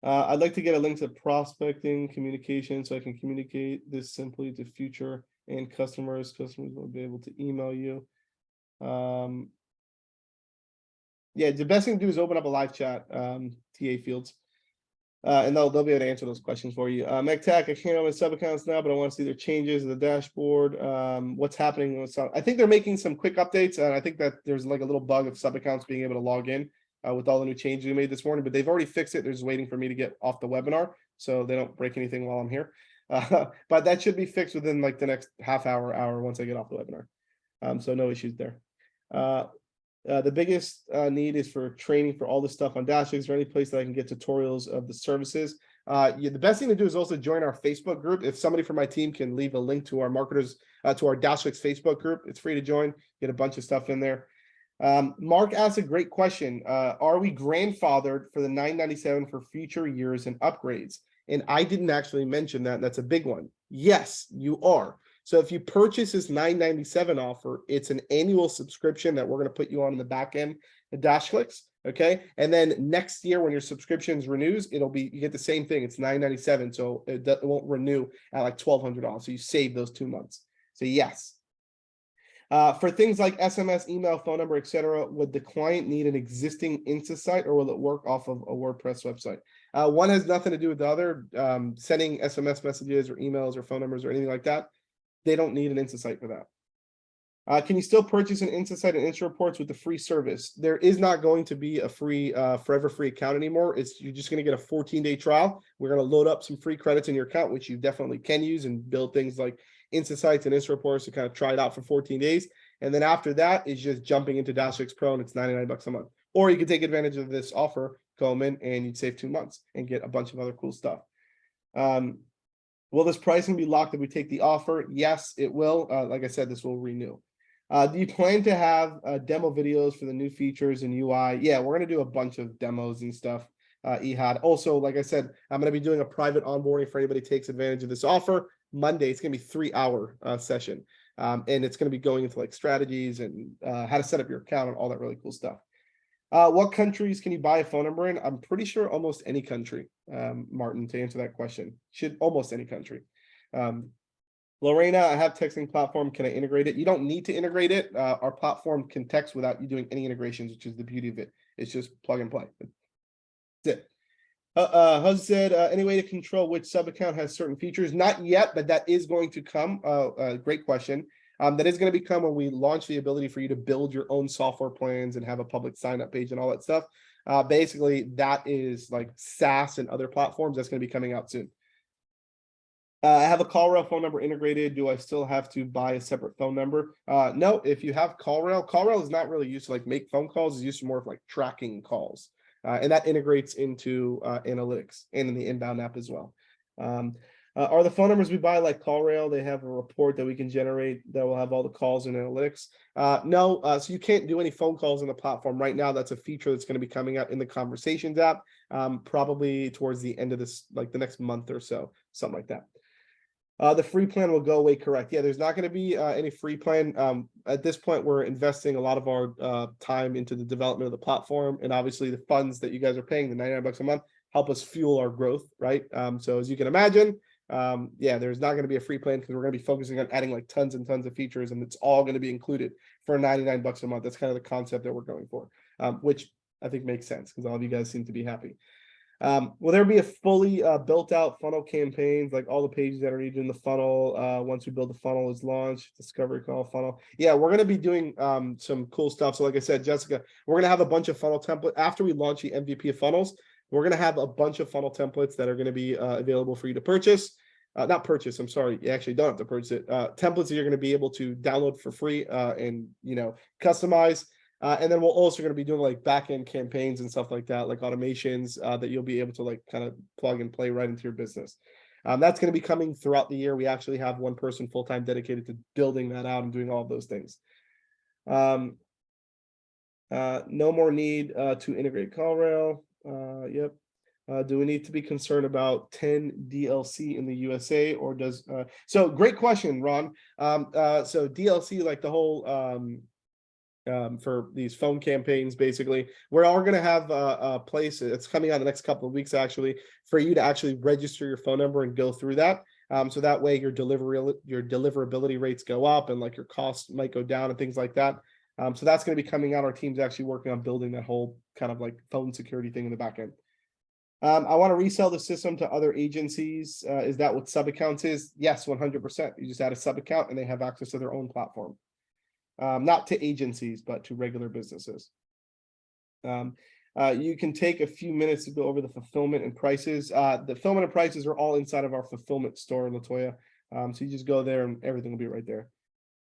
I'd like to get a link to prospecting communication so I can communicate this simply to future and customers. Customers will be able to email you. Yeah, the best thing to do is open up a live chat, TA fields, and they'll be able to answer those questions for you. MegTech, I can't open sub accounts now, but I want to see their changes in the dashboard. What's happening with some? I think they're making some quick updates, and I think that there's like a little bug of sub accounts being able to log in. With all the new changes we made this morning, but they've already fixed it. They're just waiting for me to get off the webinar so they don't break anything while I'm here. But that should be fixed within like the next half hour once I get off the webinar. So no issues there. The biggest need is for training for all this stuff on DashClicks. Is there any place that I can get tutorials of the services? The best thing to do is also join our Facebook group. If somebody from my team can leave a link to our marketers, to our DashClicks Facebook group, it's free to join, get a bunch of stuff in there. Mark asked a great question. Are we grandfathered for the $9.97 for future years and upgrades? And I didn't actually mention that. That's a big one. Yes, you are. So if you purchase this $9.97 offer, it's an annual subscription that we're going to put you on in the back end at DashClicks. Okay. And then next year when your subscriptions renews, you get the same thing. It's $9.97. So it won't renew at like $1,200. So you save those 2 months. So yes. For things like SMS, email, phone number, etc., would the client need an existing Insta site or will it work off of a WordPress website? One has nothing to do with the other. Sending SMS messages or emails or phone numbers or anything like that, they don't need an Insta site for that. Can you still purchase an Insta site and Insta reports with the free service? There is not going to be a free, forever free account anymore. You're just going to get a 14-day trial. We're going to load up some free credits in your account, which you definitely can use and build things like Insta sites and Insta reports to kind of try it out for 14 days. And then after that is just jumping into DashClicks Pro and it's $99 a month. Or you can take advantage of this offer, Coleman, and you'd save 2 months and get a bunch of other cool stuff. Will this pricing be locked if we take the offer? Yes, it will. Like I said, this will renew. Do you plan to have demo videos for the new features and UI? Yeah, we're going to do a bunch of demos and stuff. Ehad. Also, like I said, I'm going to be doing a private onboarding for anybody who takes advantage of this offer. Monday, it's going to be 3-hour session. And it's going to be going into like strategies and how to set up your account and all that really cool stuff. What countries can you buy a phone number in? I'm pretty sure almost any country, Martin, to answer that question. Almost any country. Lorena, I have texting platform. Can I integrate it? You don't need to integrate it. Our platform can text without you doing any integrations, which is the beauty of it. It's just plug and play. That's it. Huz said, any way to control which sub account has certain features? Not yet, but that is going to come. Great question. That is going to become when we launch the ability for you to build your own software plans and have a public sign up page and all that stuff. Basically, that is like SaaS and other platforms. That's going to be coming out soon. I have a CallRail phone number integrated. Do I still have to buy a separate phone number? No, if you have CallRail is not really used to like make phone calls. It's used to more of like tracking calls. And that integrates into analytics and in the inbound app as well. Are the phone numbers we buy like CallRail? They have a report that we can generate that will have all the calls and analytics. No, so you can't do any phone calls on the platform right now. That's a feature that's going to be coming out in the Conversations app, probably towards the end of this, like the next month or so, something like that. The free plan will go away, correct? Yeah, there's not going to be any free plan. At this point, we're investing a lot of our time into the development of the platform, and obviously the funds that you guys are paying, the $99 a month, help us fuel our growth, right? So as you can imagine, yeah, there's not going to be a free plan because we're going to be focusing on adding like tons and tons of features, and it's all going to be included for $99 a month. That's kind of the concept that we're going for, which I think makes sense because all of you guys seem to be happy. Will there be a fully built out funnel campaigns, like all the pages that are needed in the funnel once we build the funnel is launched, discovery call funnel? Yeah, we're going to be doing some cool stuff. So like I said, Jessica, we're going to have a bunch of funnel templates after we launch the MVP of funnels. We're going to have a bunch of funnel templates that are going to be available for you to purchase. Not purchase, I'm sorry, you actually don't have to purchase it. Templates that you're going to be able to download for free and customize. And then we're also going to be doing like back-end campaigns and stuff like that, like automations that you'll be able to like kind of plug and play right into your business. That's going to be coming throughout the year. We actually have one person full-time dedicated to building that out and doing all of those things. No more need to integrate CallRail. Yep. Do we need to be concerned about 10 DLC in the USA or does so great question, Ron. So DLC, like the whole for these phone campaigns, basically, we're all going to have a place. It's coming out the next couple of weeks, actually, for you to actually register your phone number and go through that. So that way your deliverability rates go up and like your costs might go down and things like that. So that's going to be coming out. Our team's actually working on building that whole kind of like phone security thing in the back end. I want to resell the system to other agencies. Is that what sub accounts is? Yes, 100%. You just add a sub account and they have access to their own platform. Not to agencies, but to regular businesses. You can take a few minutes to go over the fulfillment and prices. The fulfillment and prices are all inside of our fulfillment store, Latoya. So you just go there and everything will be right there.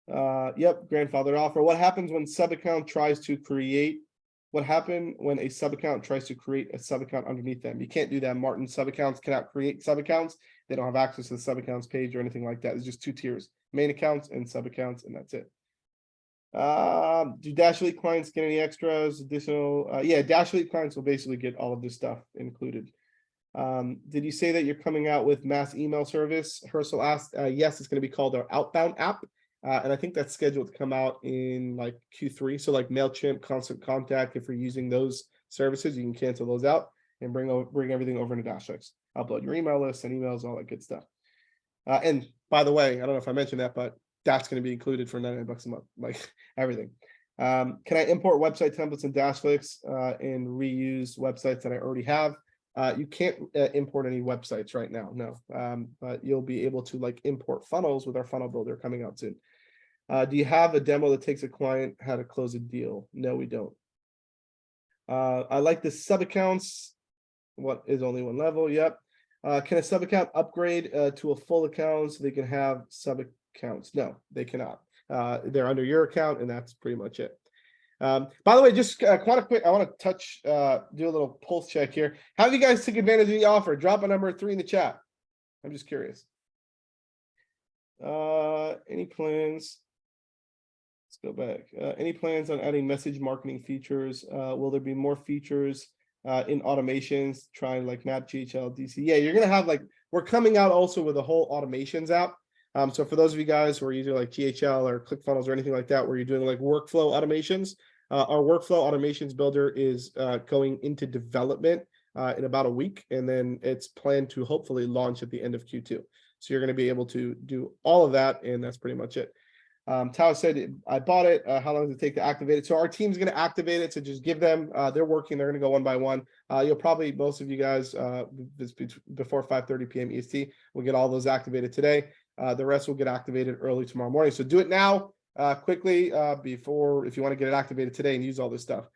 Yep, grandfathered offer. What happens when sub account tries to create? What happened when a sub account tries to create a sub account underneath them? You can't do that, Martin. Sub accounts cannot create sub accounts. They don't have access to the sub accounts page or anything like that. It's just 2 tiers: main accounts and sub accounts, and that's it. Do DashClicks clients get any extras, additional? Yeah, DashClicks clients will basically get all of this stuff included. Did you say that you're coming out with mass email service? Herschel asked. Yes, it's going to be called our outbound app. And I think that's scheduled to come out in like Q3. So like MailChimp, Constant Contact, if you're using those services, you can cancel those out and bring everything over into DashClicks. Upload your email list and emails, all that good stuff. And by the way, I don't know if I mentioned that, but that's going to be included for $99 a month, like everything. Can I import website templates in DashClicks and reuse websites that I already have? You can't import any websites right now, no. But you'll be able to like import funnels with our funnel builder coming out soon. Do you have a demo that takes a client how to close a deal? No, we don't. I like the sub accounts. What is only one level? Yep. Can a sub account upgrade to a full account so they can have sub accounts? No, they cannot. They're under your account, and that's pretty much it. By the way, just quite a quick, I want to touch, do a little pulse check here. How have you guys took advantage of the offer? Drop a number 3 in the chat. I'm just curious. Any plans? Let's go back. Any plans on adding message marketing features? Will there be more features in automations? Trying like Map, GHL, DC. Yeah, you're gonna have like, we're coming out also with a whole automations app. So for those of you guys who are using like GHL or ClickFunnels or anything like that, where you're doing like workflow automations, our workflow automations builder is going into development in about a week, and then it's planned to hopefully launch at the end of Q2. So you're going to be able to do all of that, and that's pretty much it. Tao said, I bought it. How long does it take to activate it? So our team's going to activate it. So just give them, they're working. They're going to go one by one. You'll probably, most of you guys, before 5:30 p.m. EST, will get all those activated today. The rest will get activated early tomorrow morning. So do it now, quickly, before, if you want to get it activated today and use all this stuff.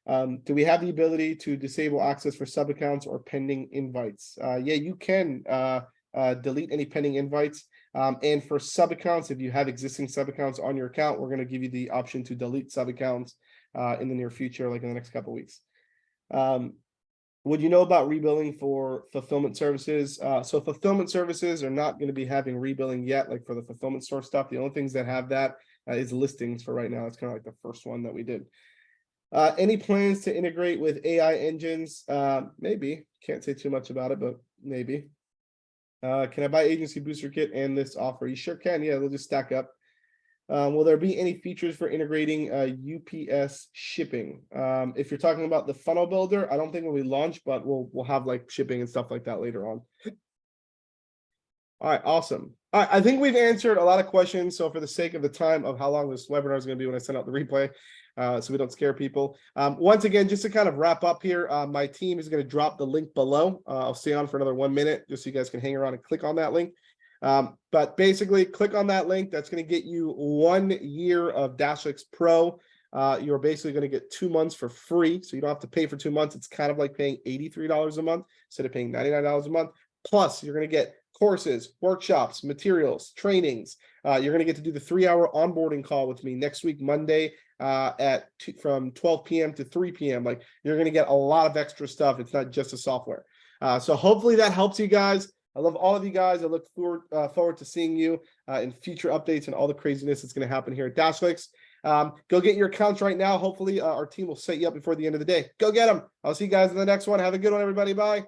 Do we have the ability to disable access for sub accounts or pending invites? Yeah, you can delete any pending invites. And for sub accounts, if you have existing sub accounts on your account, we're going to give you the option to delete sub accounts in the near future, like in the next couple of weeks. Would you know about rebilling for fulfillment services? So fulfillment services are not going to be having rebilling yet, like for the fulfillment store stuff. The only things that have that is listings for right now. It's kind of like the first one that we did. Any plans to integrate with AI engines? Maybe. Can't say too much about it, but maybe. Can I buy agency booster kit and this offer? You sure can. Yeah, they'll just stack up. Will there be any features for integrating UPS shipping? If you're talking about the funnel builder, I don't think when we launch, but we'll have like shipping and stuff like that later on. All right, awesome. All right, I think we've answered a lot of questions. So for the sake of the time of how long this webinar is going to be when I send out the replay, so we don't scare people. Once again, just to kind of wrap up here, my team is going to drop the link below. I'll stay on for another 1 minute just so you guys can hang around and click on that link. But basically, click on that link. That's going to get you 1 year of DashClicks Pro. You're basically going to get 2 months for free. So you don't have to pay for 2 months. It's kind of like paying $83 a month instead of paying $99 a month. Plus, you're going to get courses, workshops, materials, trainings. You're going to get to do the 3-hour onboarding call with me next week, Monday, from 12 p.m. to 3 p.m. Like, you're going to get a lot of extra stuff. It's not just a software. So hopefully that helps you guys. I love all of you guys. I look forward to seeing you in future updates and all the craziness that's going to happen here at DashClicks. Go get your accounts right now. Hopefully our team will set you up before the end of the day. Go get them. I'll see you guys in the next one. Have a good one, everybody. Bye.